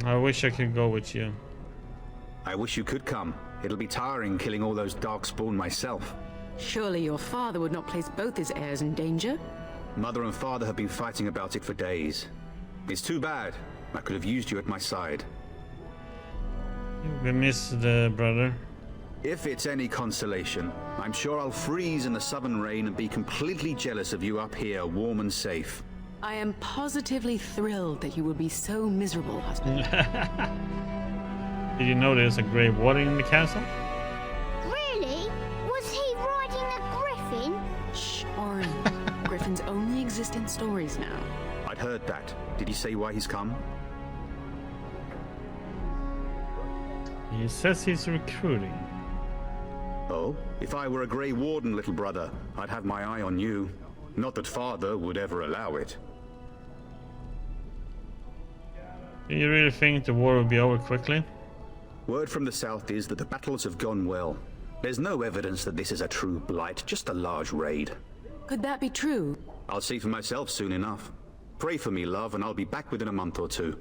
I wish I could go with you. I wish you could come. It'll be tiring killing all those darkspawn myself. Surely your father would not place both his heirs in danger? Mother and father have been fighting about it for days. It's too bad. I could have used you at my side. We miss the brother. If it's any consolation, I'm sure I'll freeze in the southern rain and be completely jealous of you up here, warm and safe. I am positively thrilled that you will be so miserable, husband. Did you know there's a grey water in the castle? Really? Was he riding a griffin? Shh, Oren. Griffins only exist in stories now. I'd heard that. Did he say why he's come? He says he's recruiting. Oh, if I were a Grey Warden, little brother, I'd have my eye on you. Not that father would ever allow it. Do you really think the war will be over quickly? Word from the south is that the battles have gone well. There's no evidence that this is a true blight, just a large raid. Could that be true? I'll see for myself soon enough. Pray for me, love, and I'll be back within a month or two.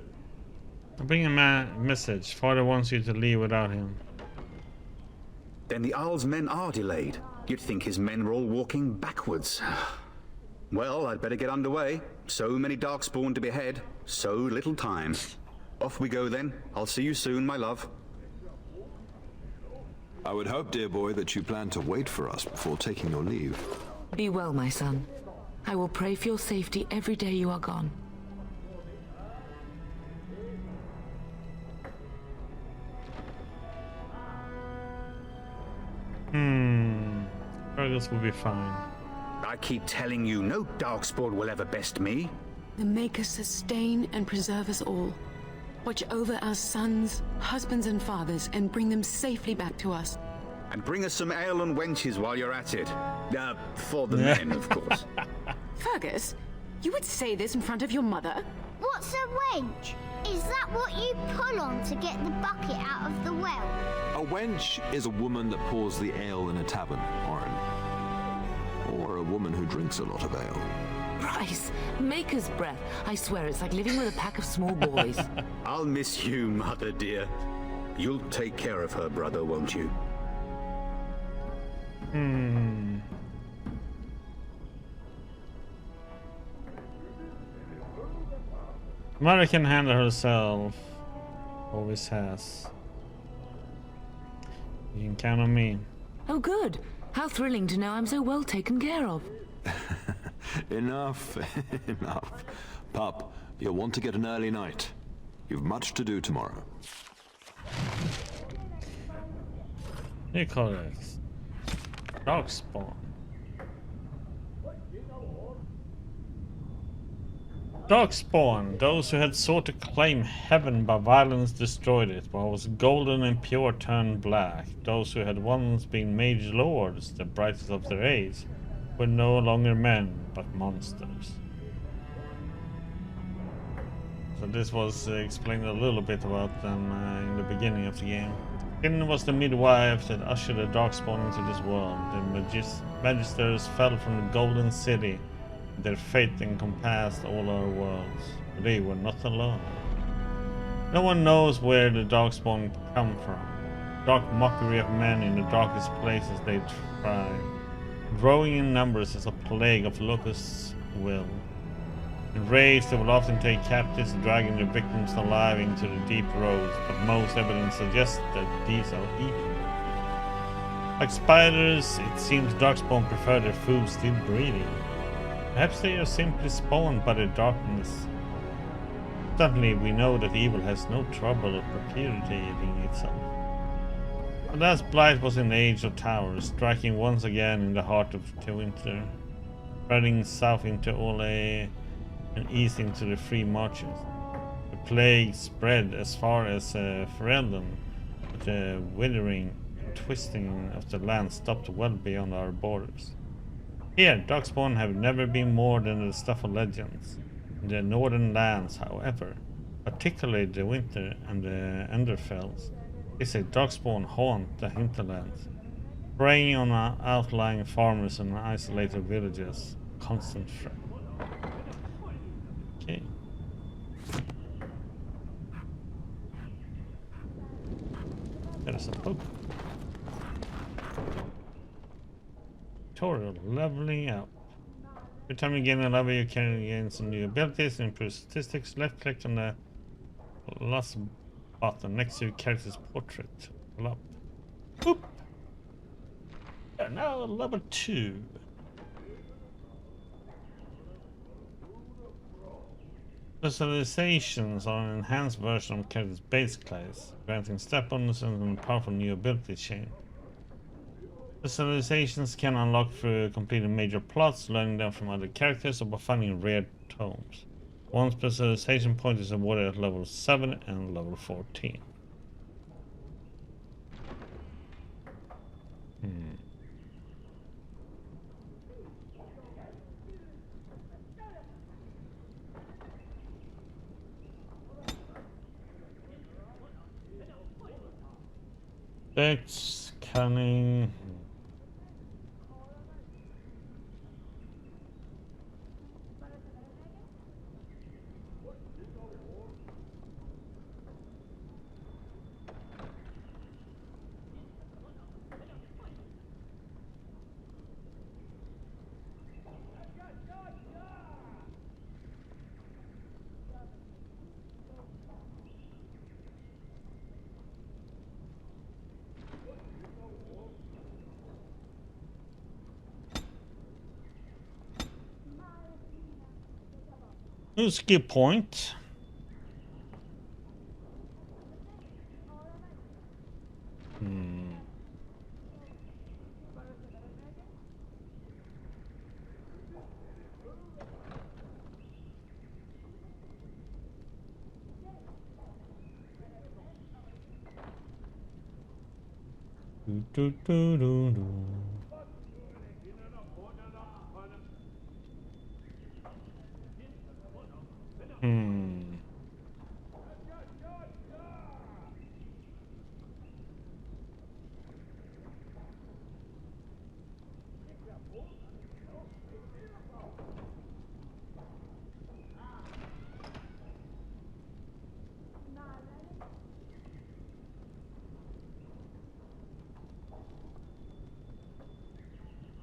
I'll bring a message. Father wants you to leave without him. Then the Arl's men are delayed. You'd think his men were all walking backwards. Well, I'd better get underway. So many darkspawn to behead, so little time. Off we go then. I'll see you soon, my love. I would hope, dear boy, that you plan to wait for us before taking your leave. Be well, my son. I will pray for your safety every day you are gone. Progress will be fine. I keep telling you, no darkspawn will ever best me. The Maker sustain and preserve us all. Watch over our sons, husbands and fathers, and bring them safely back to us. And bring us some ale and wenches while you're at it. For the men, of course. Fergus, you would say this in front of your mother? What's a wench? Is that what you pull on to get the bucket out of the well? A wench is a woman that pours the ale in a tavern, Oren. Or a woman who drinks a lot of ale. Bryce, maker's breath. I swear it's like living with a pack of small boys. I'll miss you, Mother dear. You'll take care of her brother, won't you? Mother can handle herself. Always has. You can count on me. Oh, good. How thrilling to know I'm so well taken care of. Enough, enough. Pup, you'll want to get an early night. You've much to do tomorrow. Nicholas. Darkspawn. Darkspawn, those who had sought to claim heaven by violence destroyed it, while it was golden and pure turned black. Those who had once been mage lords, the brightest of their age, were no longer men, but monsters. So this was explained a little bit about them in the beginning of the game. Finn was the midwife that ushered the Darkspawn into this world. The Magisters fell from the Golden City. Their fate encompassed all our worlds. They were not alone. No one knows where the Darkspawn come from. Dark mockery of men in the darkest places they thrive. Growing in numbers as a plague of locusts will. Enraged, they will often take captives, dragging their victims alive into the deep roads, but most evidence suggests that these are evil. Like spiders, it seems Darkspawn prefer their food still breathing. Perhaps they are simply spawned by the darkness. Certainly we know that evil has no trouble perpetuating itself. The last blight was in the Age of Towers, striking once again in the heart of the winter, spreading south into Ole and east into the free marches. The plague spread as far as Ferelden, but the withering and twisting of the land stopped well beyond our borders. Here, Darkspawn have never been more than the stuff of legends. In the northern lands, however, particularly the winter and the Enderfells, they say Darkspawn haunt the hinterlands, preying on outlying farmers and isolated villages. Constant threat. Okay. There's a book. Tutorial, leveling up. Every time you gain a level, you can gain some new abilities and improve statistics. Left click on the last button next to your character's portrait. Level up. Boop! Yeah, now level 2. Specializations are an enhanced version of character's base class, granting step bonuses and a powerful new ability chain. Specializations can unlock through completing major plots, learning them from other characters, or by finding rare tomes. One specialization point is awarded at level 7 and level 14. Dex, cunning. New skill point.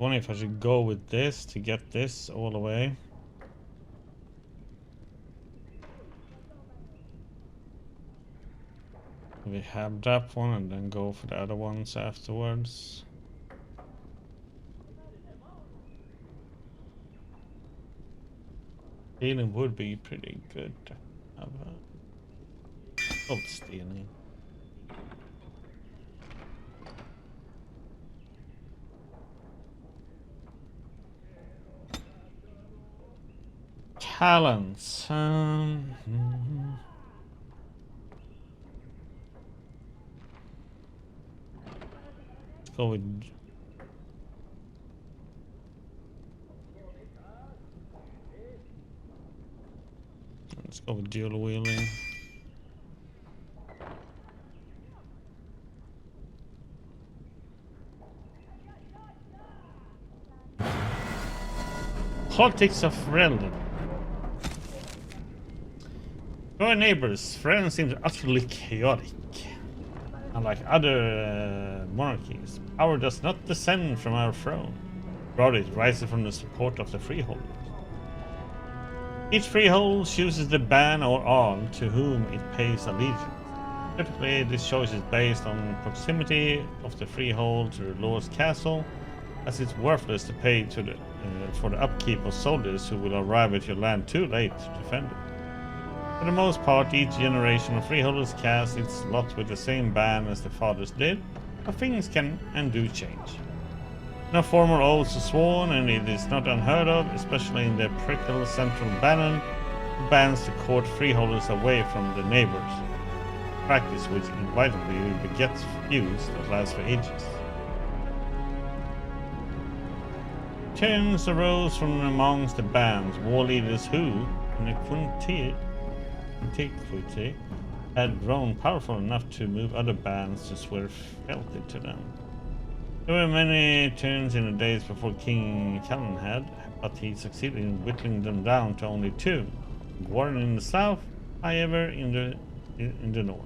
Wonder if I should go with this to get this all the way. We have that one and then go for the other ones afterwards. Stealing would be pretty good to have a stealing. Talents. Let's go with. Let's go with dual wheeling. Politics of Freldon. To our neighbors, Freldon seems utterly chaotic. Unlike other monarchies, power does not descend from our throne. Rather, it rises from the support of the freeholders. Each freehold chooses the ban or arm to whom it pays allegiance. Typically, this choice is based on proximity of the freehold to the lord's castle, as it's worthless to pay to the, for the upkeep of soldiers who will arrive at your land too late to defend it. For the most part, each generation of freeholders casts its lot with the same ban as the fathers did, but things can and do change. No formal oaths are sworn, and it is not unheard of, especially in the prickle central banon, who bans the court freeholders away from the neighbors. Practice which inevitably begets feuds that last for ages. Turns arose from amongst the bands, war leaders who, in antiquity, had grown powerful enough to move other bands to swear fealty to them. There were many turns in the days before King Callan had, but he succeeded in whittling them down to only 2. Warren in the south, however, in the north.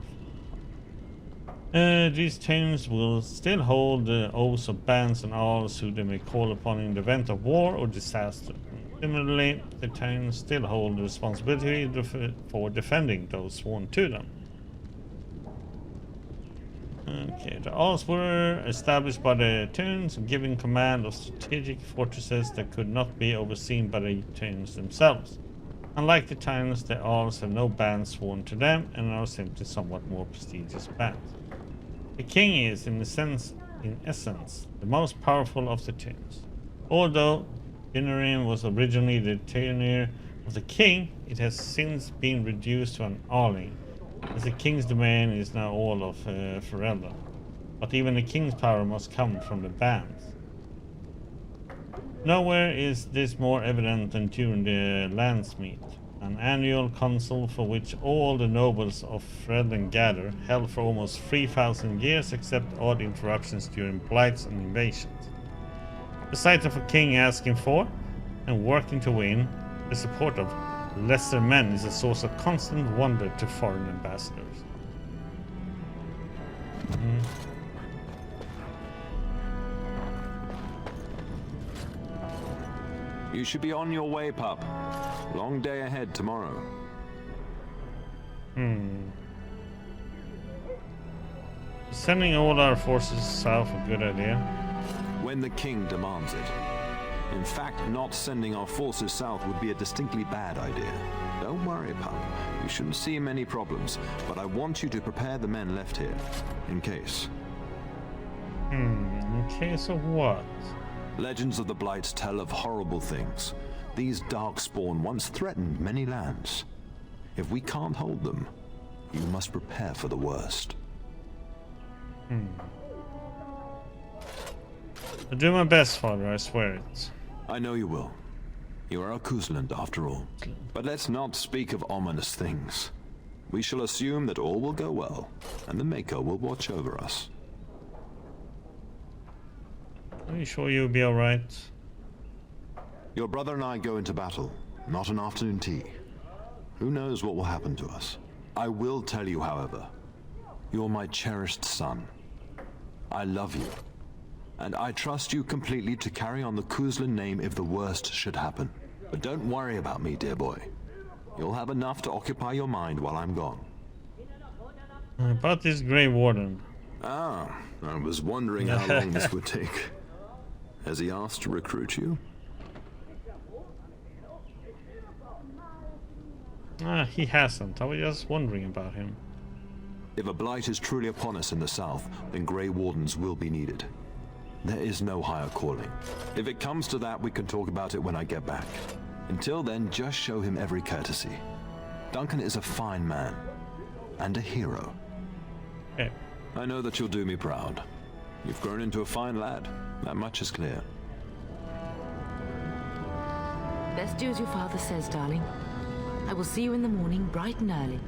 These turns will still hold the oaths of bands and earls who they may call upon in the event of war or disaster. Similarly, the turns still hold the responsibility for defending those sworn to them. Okay, the Alls were established by the Turns, giving command of strategic fortresses that could not be overseen by the Turns themselves. Unlike the Turns, the Alls have no bands sworn to them and are simply somewhat more prestigious bands. The King is, in essence, the most powerful of the Turns. Although Dinnerim was originally the tenure of the King, it has since been reduced to an Arling, as the King's domain is now all of Ferelden. But even the King's power must come from the bands. Nowhere is this more evident than during the Landsmeet, an annual council for which all the nobles of Ferelden gather, held for almost 3,000 years except odd interruptions during blights and invasions. The sight of a king asking for, and working to win, the support of lesser men is a source of constant wonder to foreign ambassadors. You should be on your way, pup. Long day ahead tomorrow. Sending all our forces south a good idea? When the king demands it. In fact, not sending our forces south would be a distinctly bad idea. Don't worry, pup. You shouldn't see many problems, but I want you to prepare the men left here, in case. In case of what? Legends of the Blights tell of horrible things. These darkspawn once threatened many lands. If we can't hold them, you must prepare for the worst. I'll do my best, Father, I swear it. I know you will. You are a Kuzland, after all. But let's not speak of ominous things. We shall assume that all will go well, and the Maker will watch over us. Are you sure you'll be alright? Your brother and I go into battle, not an afternoon tea. Who knows what will happen to us? I will tell you, however, you're my cherished son. I love you. And I trust you completely to carry on the Kuzlin name if the worst should happen. But don't worry about me, dear boy. You'll have enough to occupy your mind while I'm gone. About this Grey Warden. Ah, I was wondering how long this would take. Has he asked to recruit you? He hasn't. I was just wondering about him. If a blight is truly upon us in the south, then Grey Wardens will be needed. There is no higher calling. If it comes to that, we can talk about it when I get back. Until then, just show him every courtesy. Duncan is a fine man. And a hero. Okay. I know that you'll do me proud. You've grown into a fine lad. That much is clear. Best do as your father says, darling. I will see you in the morning, bright and early.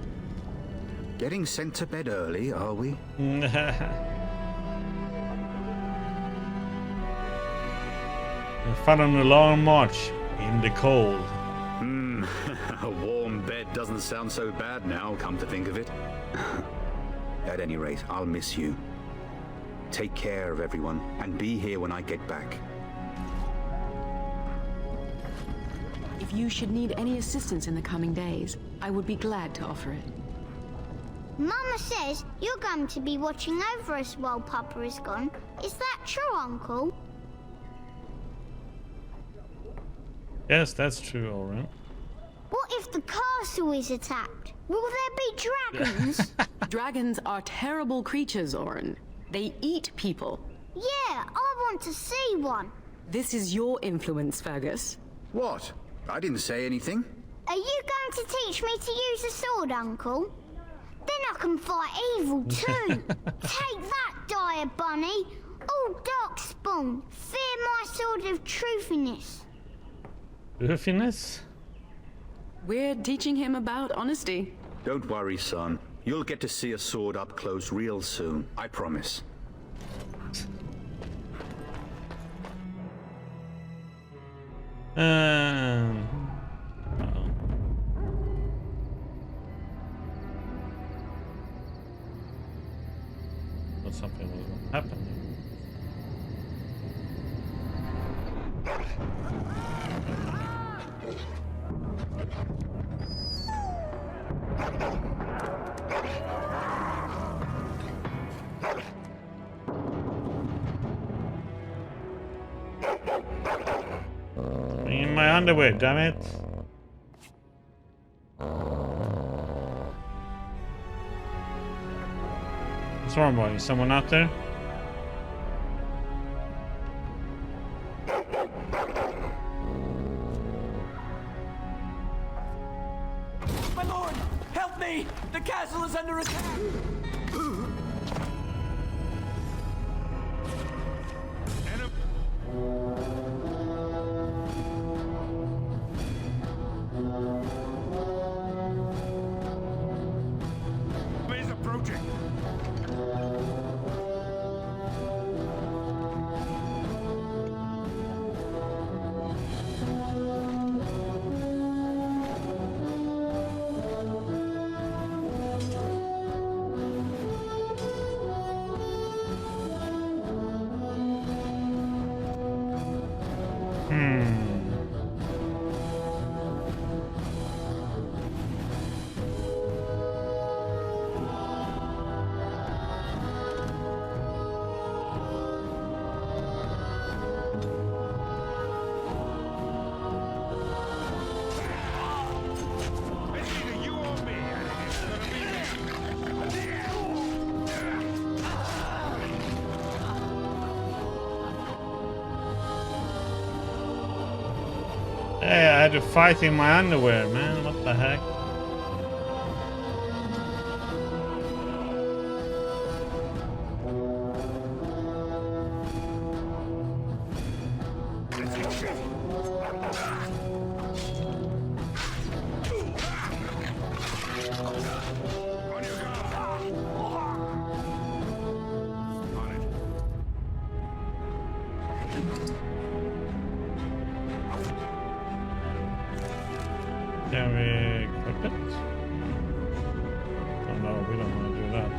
Getting sent to bed early, are we? Fun on a long march in the cold. A warm bed doesn't sound so bad now, come to think of it. At any rate, I'll miss you. Take care of everyone, and be here when I get back. If you should need any assistance in the coming days, I would be glad to offer it. Mama says you're going to be watching over us while Papa is gone. Is that true, Uncle? Yes, that's true, Oren. What if the castle is attacked? Will there be dragons? Dragons are terrible creatures, Oren. They eat people. Yeah, I want to see one. This is your influence, Fergus. What? I didn't say anything. Are you going to teach me to use a sword, Uncle? Then I can fight evil too. Take that, dire bunny. Oh, darkspawn, fear my sword of truthiness. Truthiness? We're teaching him about honesty. Don't worry, son. You'll get to see a sword up close real soon. I promise. But something was going to happen. In my underwear, damn it. What's wrong, boy? Is someone out there? My lord, help me! The castle is under attack! Is approaching. Hey, I had to fight in my underwear, man. What the heck? Can we equip it? Oh no, we don't want to do that.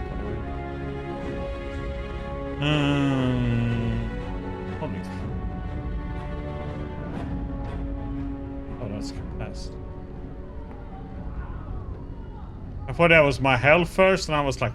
I thought that was my health first, and I was like,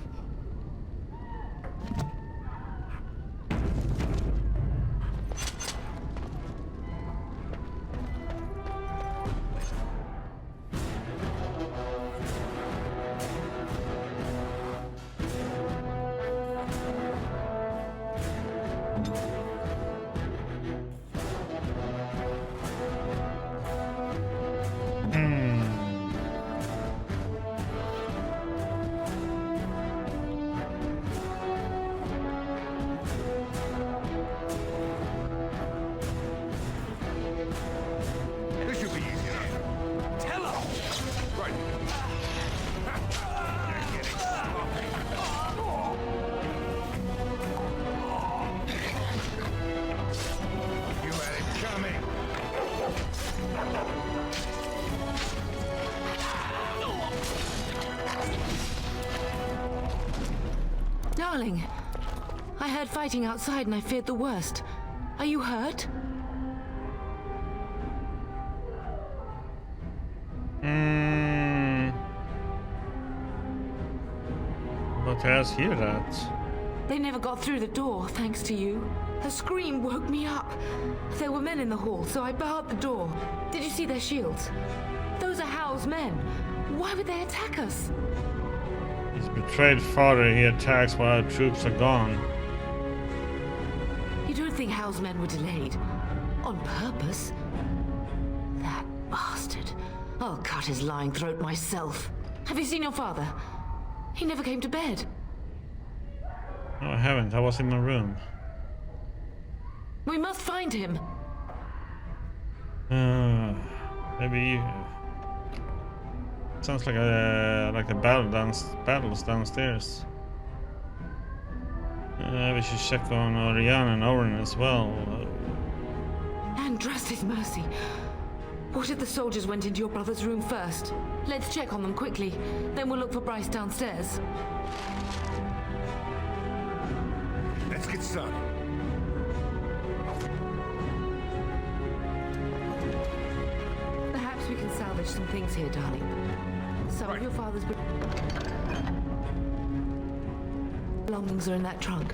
This should be easy enough. Tell her! Right. You had it coming. Darling, I heard fighting outside and I feared the worst. Are you hurt? But I just hear that. They never got through the door, thanks to you. Her scream woke me up. There were men in the hall, so I barred the door. Did you see their shields? Those are Hal's men. Why would they attack us? His betrayed father, he attacks while our troops are gone. You don't think Hal's men were delayed? On purpose? That bastard. I'll cut his lying throat myself. Have you seen your father? He never came to bed. No, I haven't. I was in my room. We must find him. Maybe you... Sounds like a battles downstairs. We should check on Oriana and Oren as well. And trust his mercy. What if the soldiers went into your brother's room first? Let's check on them quickly. Then we'll look for Bryce downstairs. Let's get started. Perhaps we can salvage some things here, darling. Some of your father's belongings are in that trunk.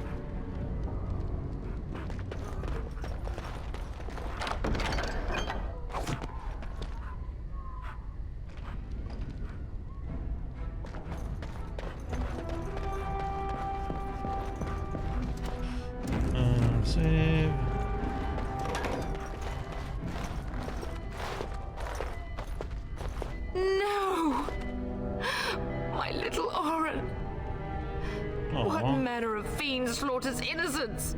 Save. No! My little Oren! What manner of fiend slaughters innocents?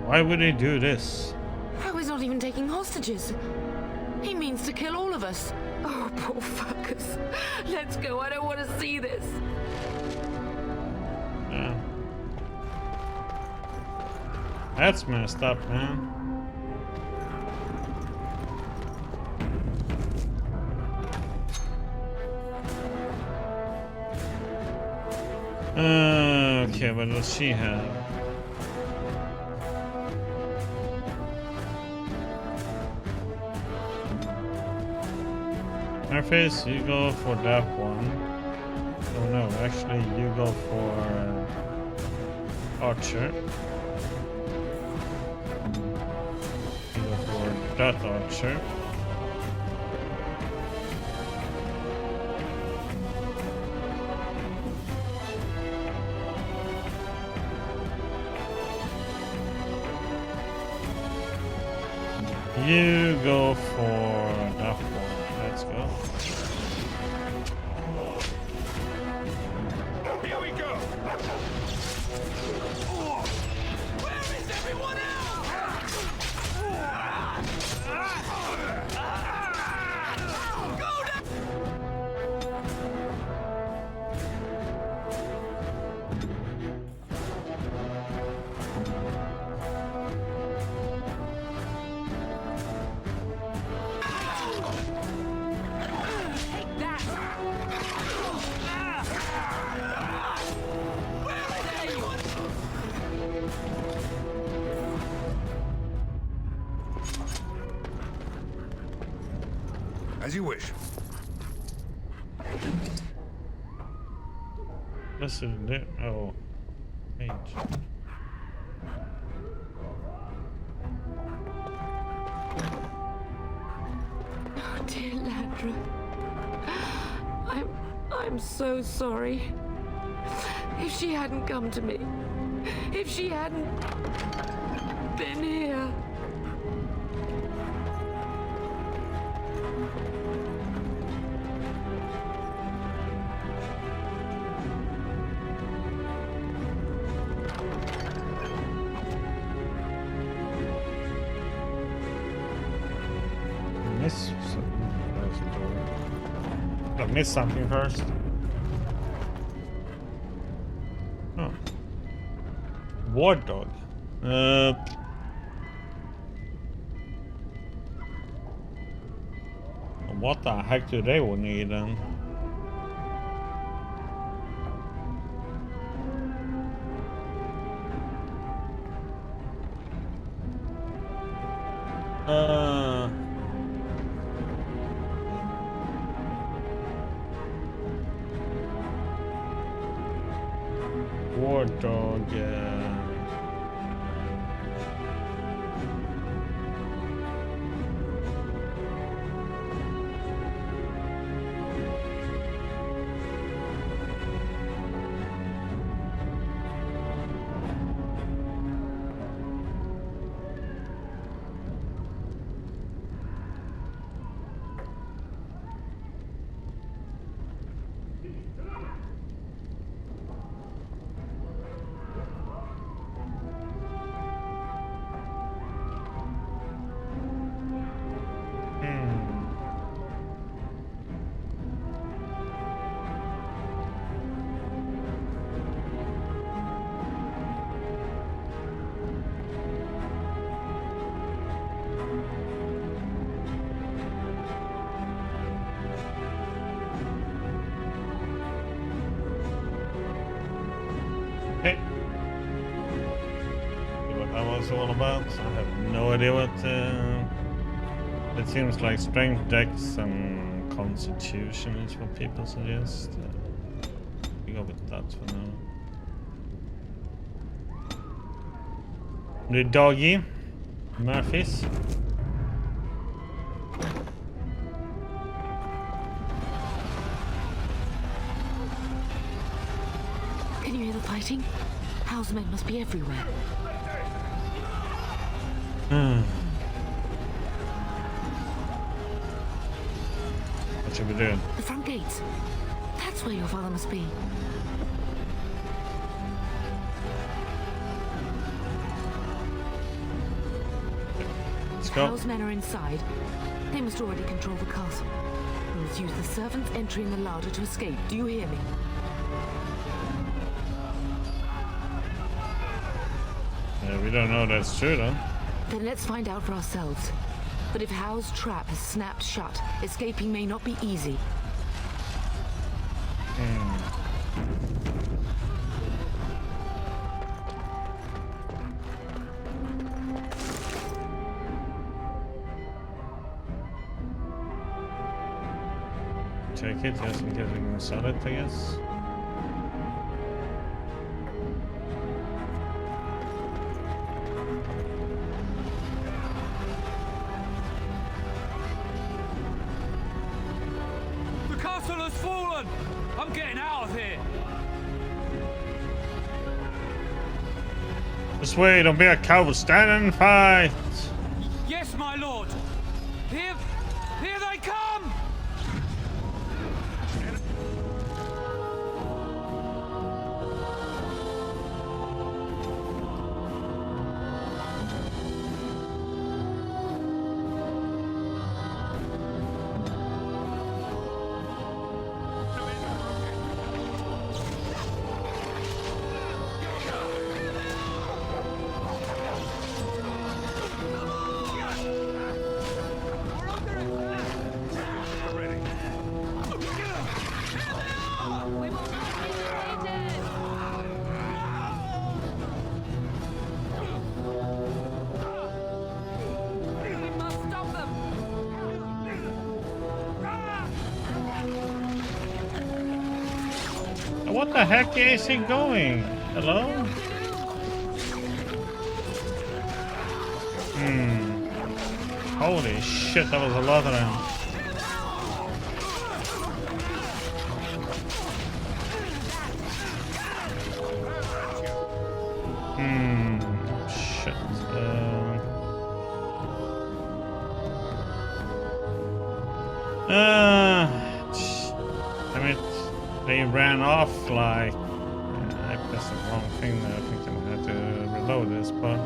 Why would he do this? How is not even taking hostages? He means to kill all of us. Oh, poor fuckers. Let's go. I don't want to see this. Yeah. That's messed up, man. Okay, what does she have? Interface, you go for that one. Oh no, actually you go for Archer. You go for that Archer. You go for that one. Let's go. Here we go. Where is everyone else? Go down. As you wish. What's it do? Oh, mage. Oh, dear Landra. I'm so sorry. If she hadn't come to me, if she hadn't been here. I missed something first. Oh. Ward dog. What the heck do they need then? War dog. Hey. What that was all about? I have no idea what. It seems like strength, dex, and constitution is what people suggest. We go with that for now. The doggy, Murphy's. Can you hear the fighting? Howe's men must be everywhere. What should we do? The front gates. That's where your father must be. Let's go. Howe's men are inside. They must already control the castle. We must use the servants entering the larder to escape. Do you hear me? We don't know that's true though. Then let's find out for ourselves. But if Howe's trap has snapped shut, escaping may not be easy. Take it, yes, in case we can sell it, I guess. The castle has fallen! I'm getting out of here! This way, don't be a coward, stand and fight! Yes, my lord! Here they come! what the heck is he going? Hello? Holy shit, that was a lot of them. Shit. Damn it. They ran off like... I pressed the wrong thing there. I think I'm gonna have to reload this, but...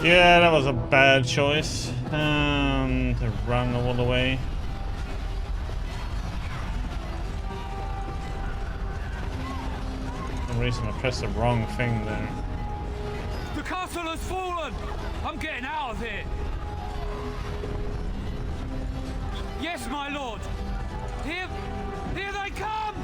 Yeah, that was a bad choice. To run all the way. For some reason I pressed the wrong thing there. The castle has fallen! I'm getting out of here! Yes, my lord! Here they come!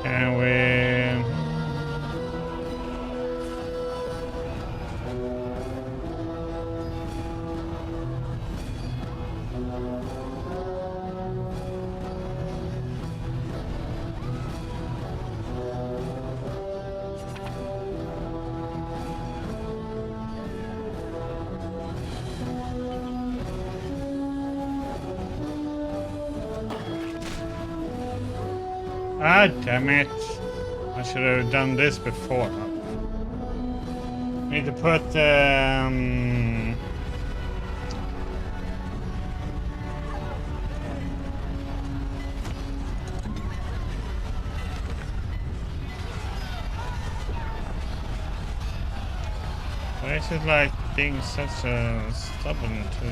And we... Ah, damn it. I should have done this before. Need to put, why is it like being such a stubborn to...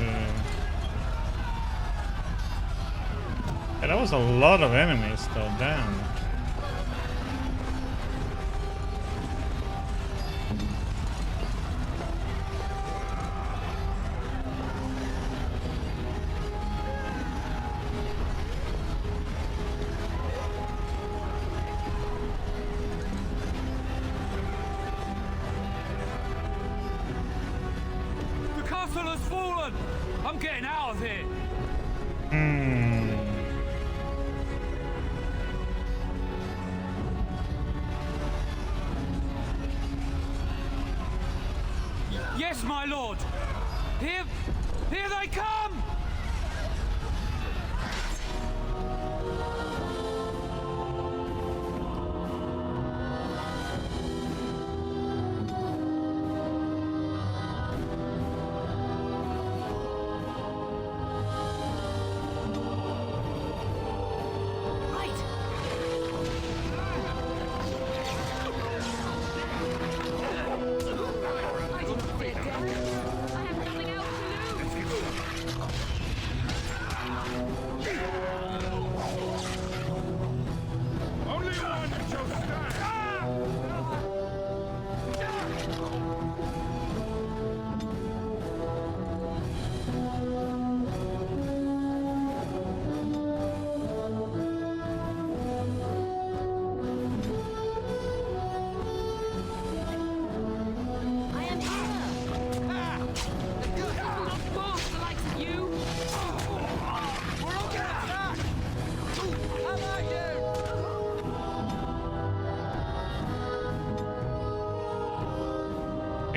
Yeah, that was a lot of enemies though, damn. The castle has fallen! I'm getting out of here! Yes, my lord! Here they come!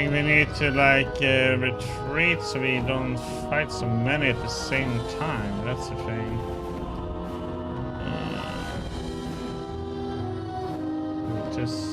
think we need to like retreat so we don't fight so many at the same time. That's the thing. Just.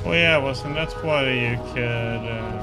Oh yeah, wasn't that why you could...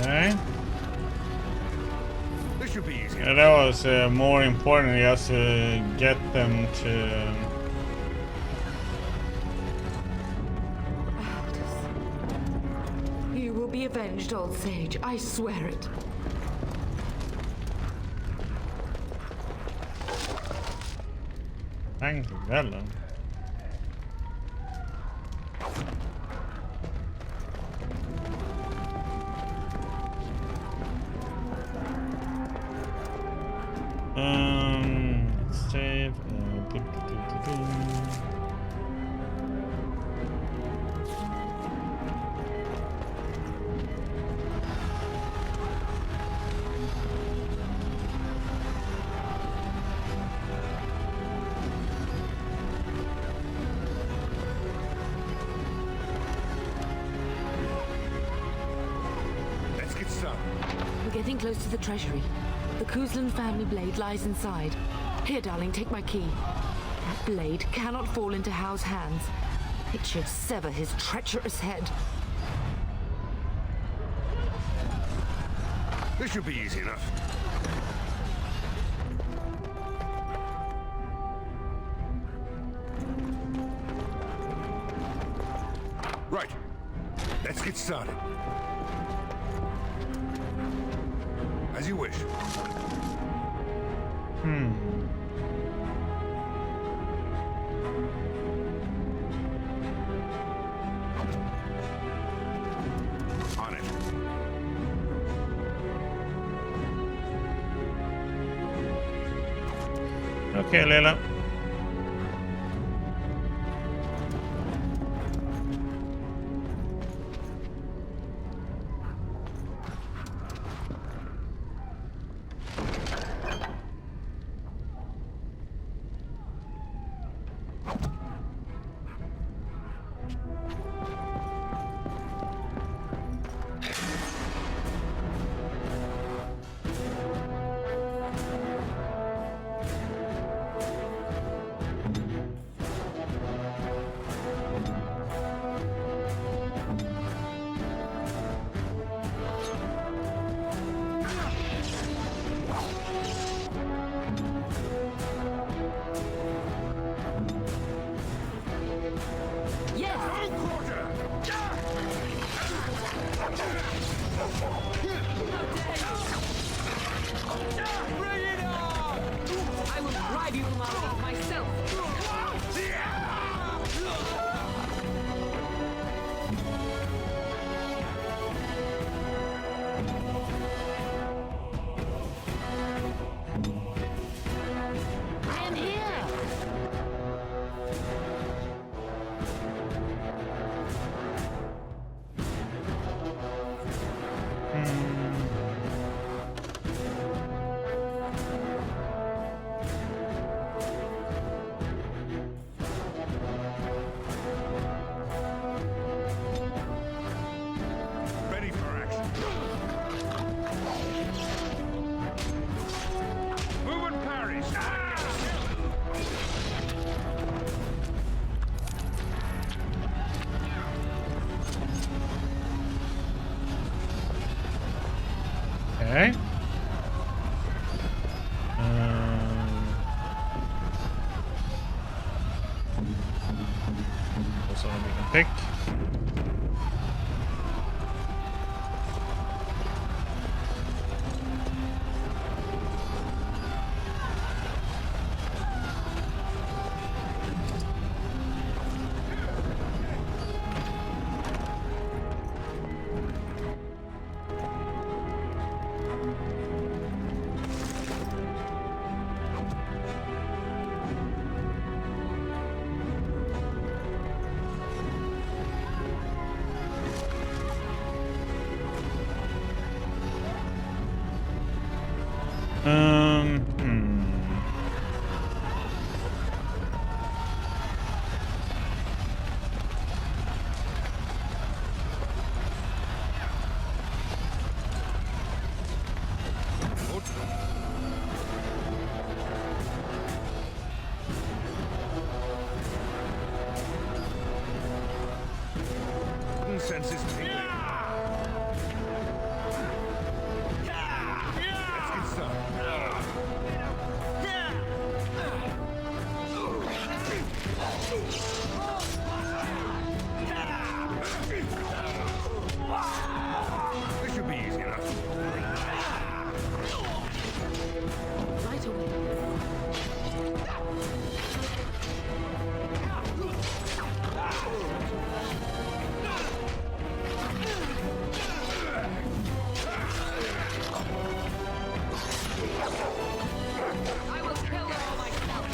Okay. This should be easy. Yeah, that was more important, just to get them to... You will be avenged, old sage. I swear it. Thank you, Vellum. Save. Let's get started. We're getting close to the treasury. The Kuzlan family blade lies inside. Here, darling, take my key. That blade cannot fall into Hao's hands. It should sever his treacherous head. This should be easy enough. Right. Let's get started. As you wish. On it. Okay, Layla. I will drive you from our house myself. I am here. Ready for action. Move and parry. Okay. What's all we can pick? Senses tingling. Let's get started. This should be easy enough. Right away. I will kill them all myself.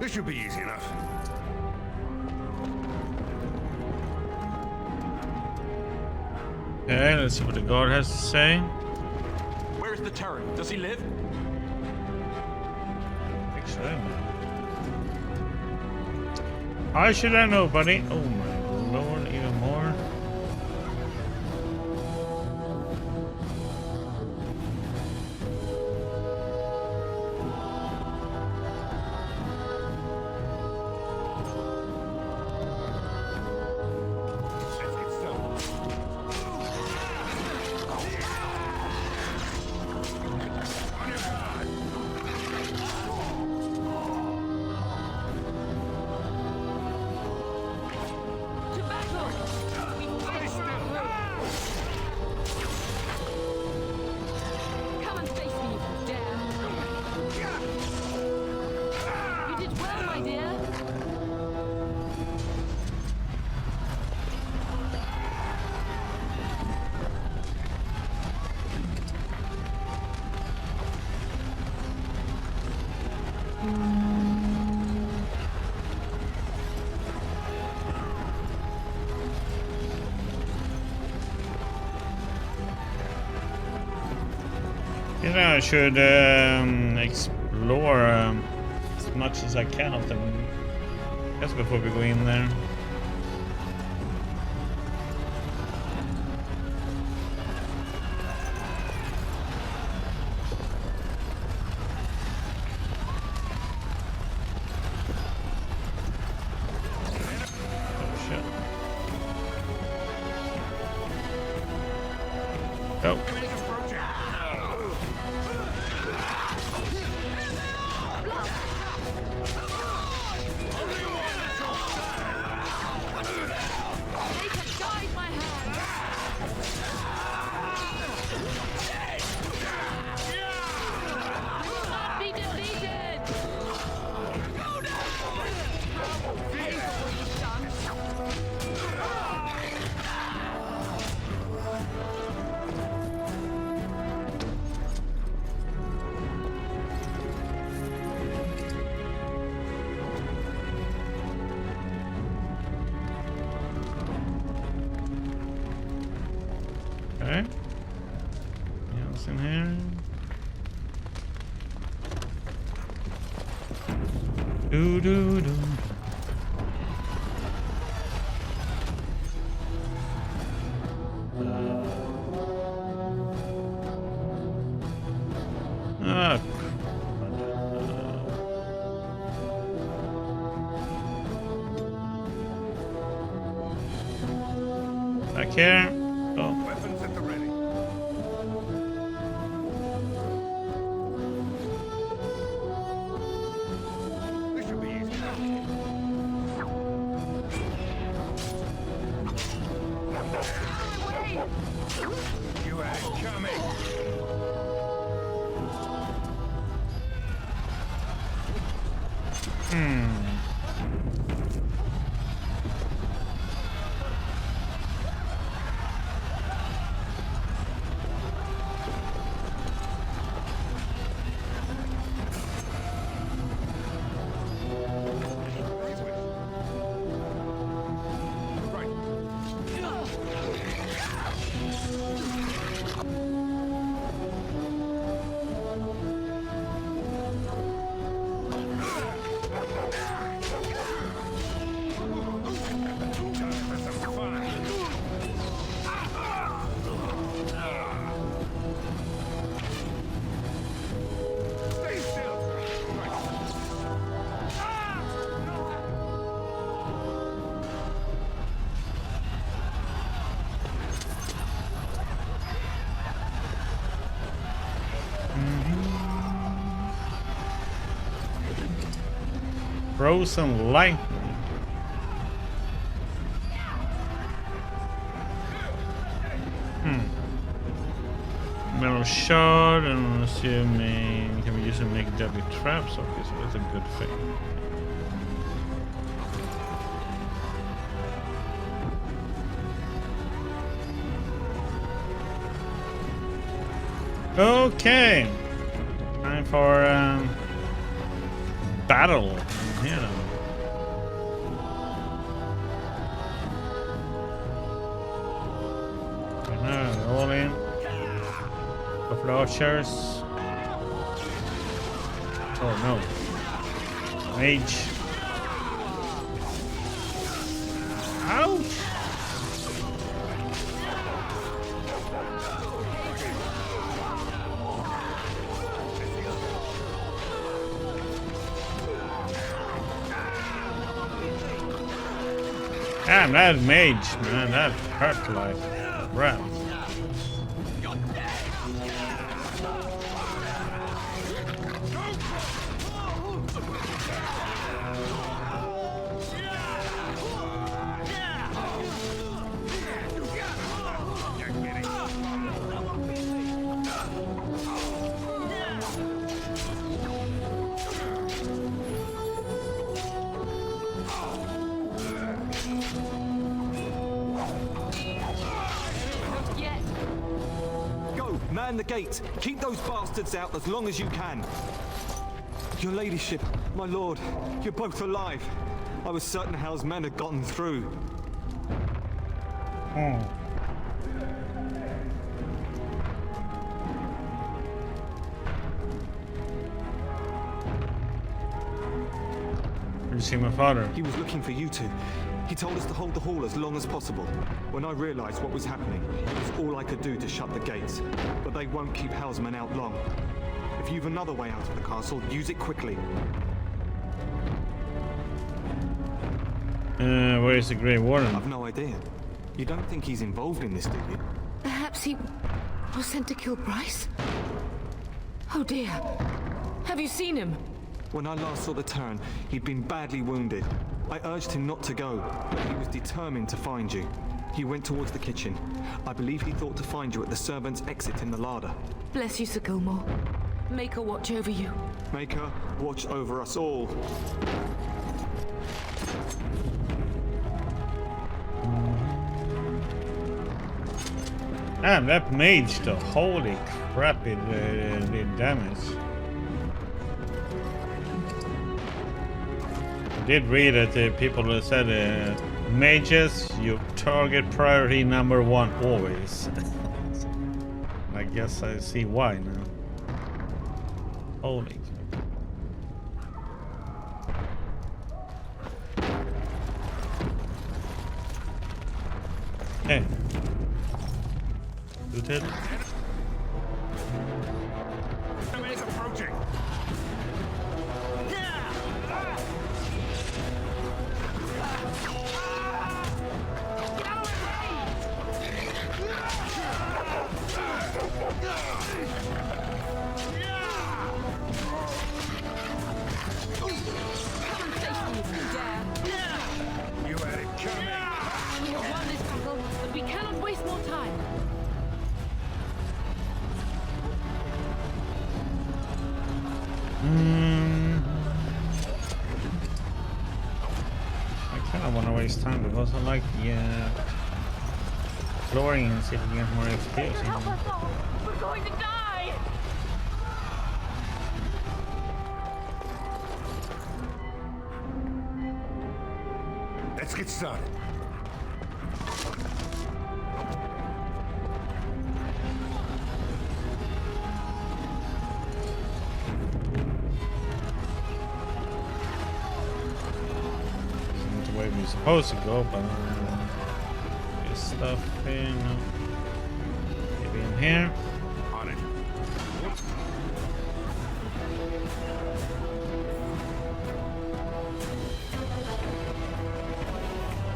This should be easy enough. Okay, let's see what the guard has to say. Where's the Terran? Does he live? I think so. How should I know, buddy? Oh my lord, even more. my dear. You know, I should explore as much as I can of them. Just before we go in there. Oh. Okay. Anything else in here? Do do do. Ah. Back here. Oh. Weapons at the ready. This should be easy. You had it coming. Frozen lightning. Metal shard, and I'm assuming can we use it to make deadly traps? Okay, so that's a good thing. Okay, time for battle. Here. All in. Go for the archers. Oh no. Mage. Ouch! Damn, that mage, man, that hurt like crap. Man the gates. Keep those bastards out as long as you can. Your ladyship, my lord, you're both alive. I was certain Hal's men had gotten through. Did you see my father? He was looking for you two. He told us to hold the hall as long as possible. When I realized what was happening, it was all I could do to shut the gates. But they won't keep Hal's men out long. If you've another way out of the castle, use it quickly. Where is the Grey Warden? I've no idea. You don't think he's involved in this, do you? Perhaps he was sent to kill Bryce? Oh dear. Have you seen him? When I last saw the Terran, he'd been badly wounded. I urged him not to go, but he was determined to find you. He went towards the kitchen. I believe he thought to find you at the servants' exit in the larder. Bless you, Sir Gilmore. Make her watch over you. Make her watch over us all. Damn, that mage though. Holy crap, it did damage. I did read that people that said mages, you target priority number 1 always. I guess I see why now. Holy. Hey. Lieutenant. Enemy's approaching. You had it coming. We have won this battle, but we cannot waste more time. I kind of want to waste time because I like the exploring and see if we get more XP or something. We're going to die! Let's get started. Isn't the way we're supposed to go, but this stuff in maybe in here. On it.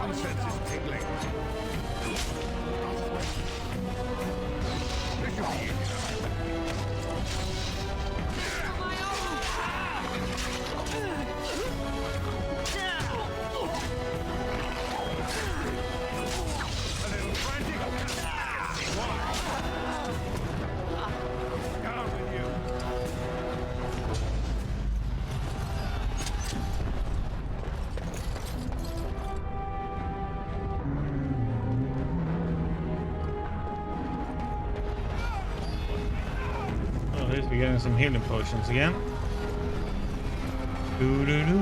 Our senses tingling. This should be easy. Well, at least we're getting some healing potions again. Doo-doo-doo.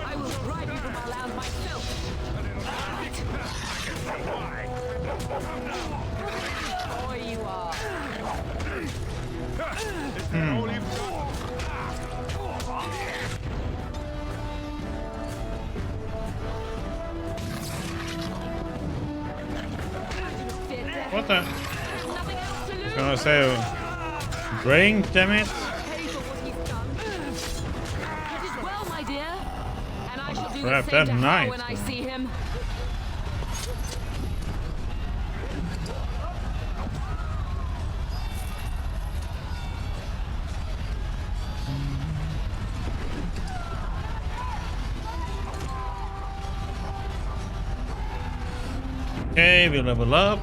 I will drive you from our land myself. Boy, you are. What the? I was gonna say, drink, damn it. Pay for what do crap, the same that to knife, Hal when I man. see him. Okay, we level up.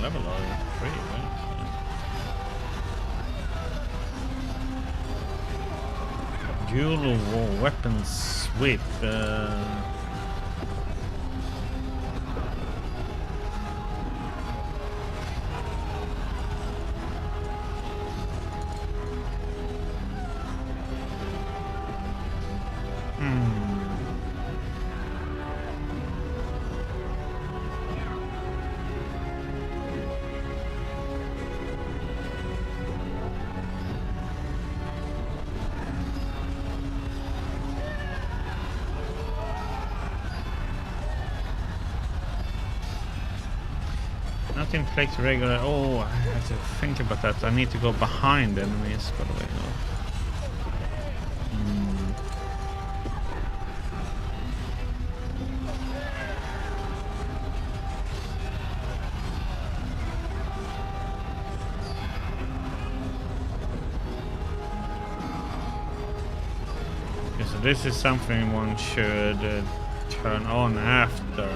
Level are free, right? Dual weapon sweep. Not inflict regular. Oh, I have to think about that. I need to go behind enemies, by the way. Okay, so this is something one should turn on after.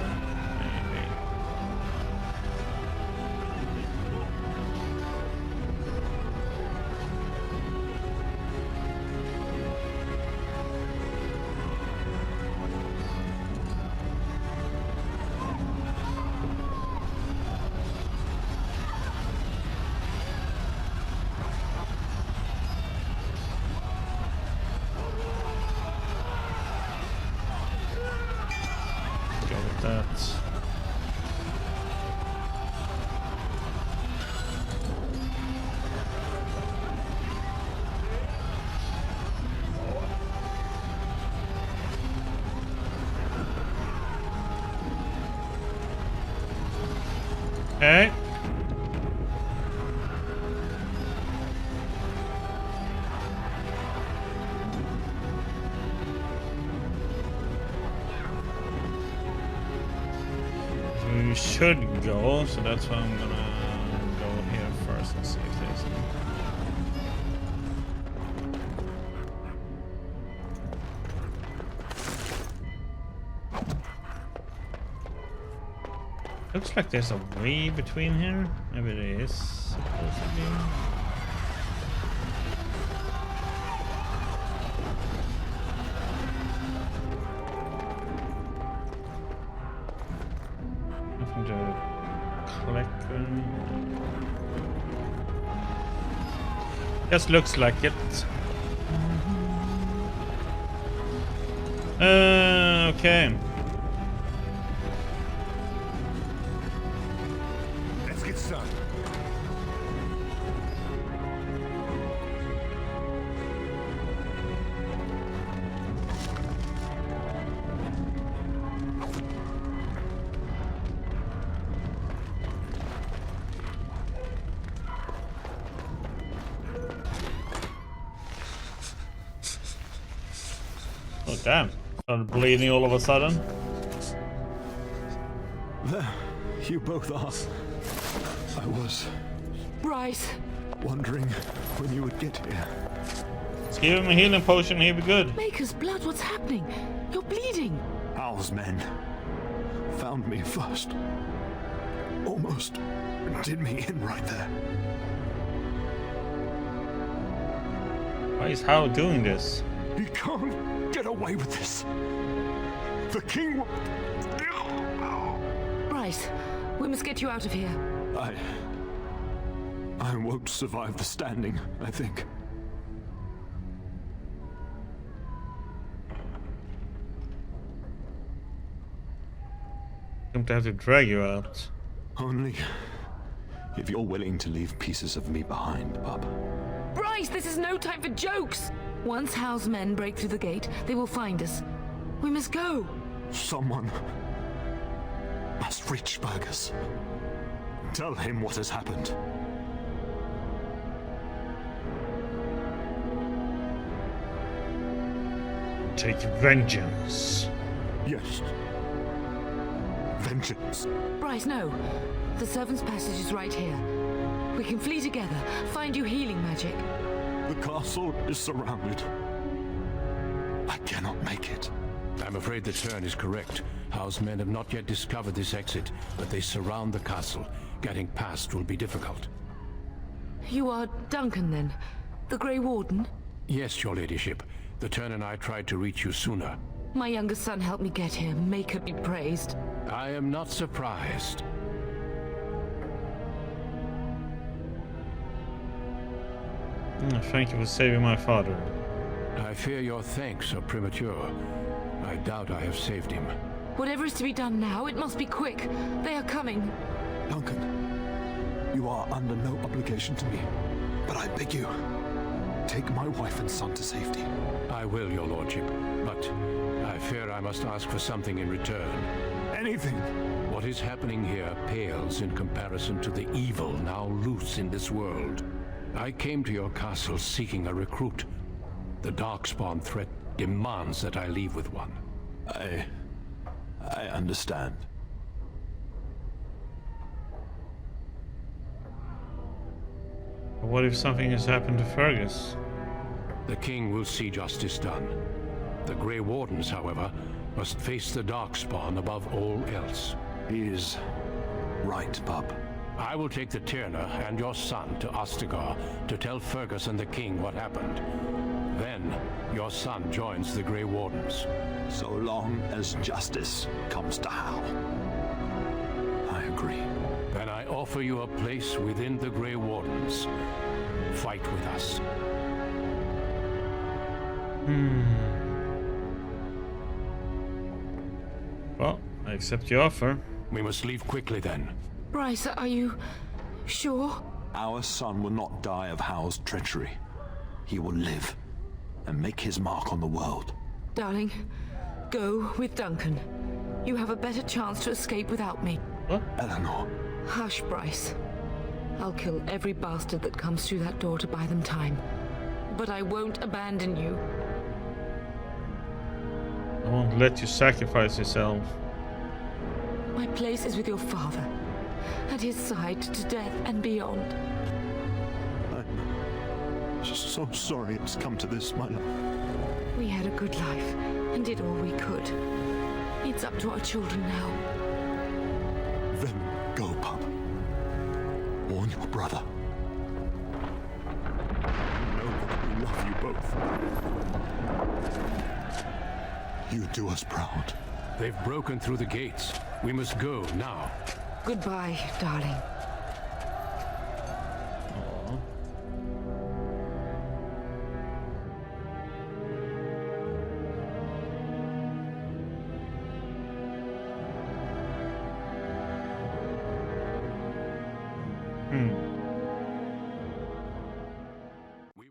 Okay. We should go, so that's why I'm gonna go here first and see if there's any. Looks like there's a way between here. Maybe there is supposed to be. Nothing to collect. Just looks like it. Okay. Let's get started. Oh damn. Started bleeding all of a sudden. There, you both are. I was Bryce! wondering when you would get here. Let's give him a healing potion, he'll be good. Maker's blood, what's happening? You're bleeding! Hal's men found me first. Almost did me in right there. Why is Hal doing this? He can't get away with this. The king... Bryce, we must get you out of here. I won't survive the standing, I think. I'm going to have to drag you out. Only if you're willing to leave pieces of me behind, bub. Bryce, this is no time for jokes! Once Hal's men break through the gate, they will find us. We must go. Someone must reach Fergus. Tell him what has happened. Take vengeance. Yes. Vengeance. Bryce, no. The servant's passage is right here. We can flee together, find you healing magic. The castle is surrounded. I cannot make it. I'm afraid the turn is correct. Hal's men have not yet discovered this exit, but they surround the castle. Getting past will be difficult. You are Duncan, then? The Grey Warden? Yes, your ladyship. The turn and I tried to reach you sooner. My younger son helped me get here. Make her be praised. I am not surprised. Thank you for saving my father. I fear your thanks are premature. I doubt I have saved him. Whatever is to be done now, it must be quick. They are coming. Duncan, you are under no obligation to me, but I beg you, take my wife and son to safety. I will, your lordship, but I fear I must ask for something in return. Anything! What is happening here pales in comparison to the evil now loose in this world. I came to your castle seeking a recruit. The Darkspawn threat demands that I leave with one. I understand. What if something has happened to Fergus? The king will see justice done. The Grey Wardens, however, must face the Darkspawn above all else. He is right, bub. I will take the Tyrna and your son to Ostagar to tell Fergus and the king what happened. Then, your son joins the Grey Wardens. So long as justice comes to Hal. I agree. Then I offer you a place within the Grey Wardens. Fight with us. Well, I accept your offer. We must leave quickly then. Bryce, are you sure? Our son will not die of Hal's treachery. He will live and make his mark on the world. Darling, go with Duncan. You have a better chance to escape without me. What? Eleanor. Hush, Bryce. I'll kill every bastard that comes through that door to buy them time. But I won't abandon you. I won't let you sacrifice yourself. My place is with your father. At his side to death and beyond. I'm just so sorry it's come to this, my love. We had a good life and did all we could. It's up to our children now. Then go, pup. Warn your brother. Know that we love you both. You do us proud. They've broken through the gates. We must go now. Goodbye, darling.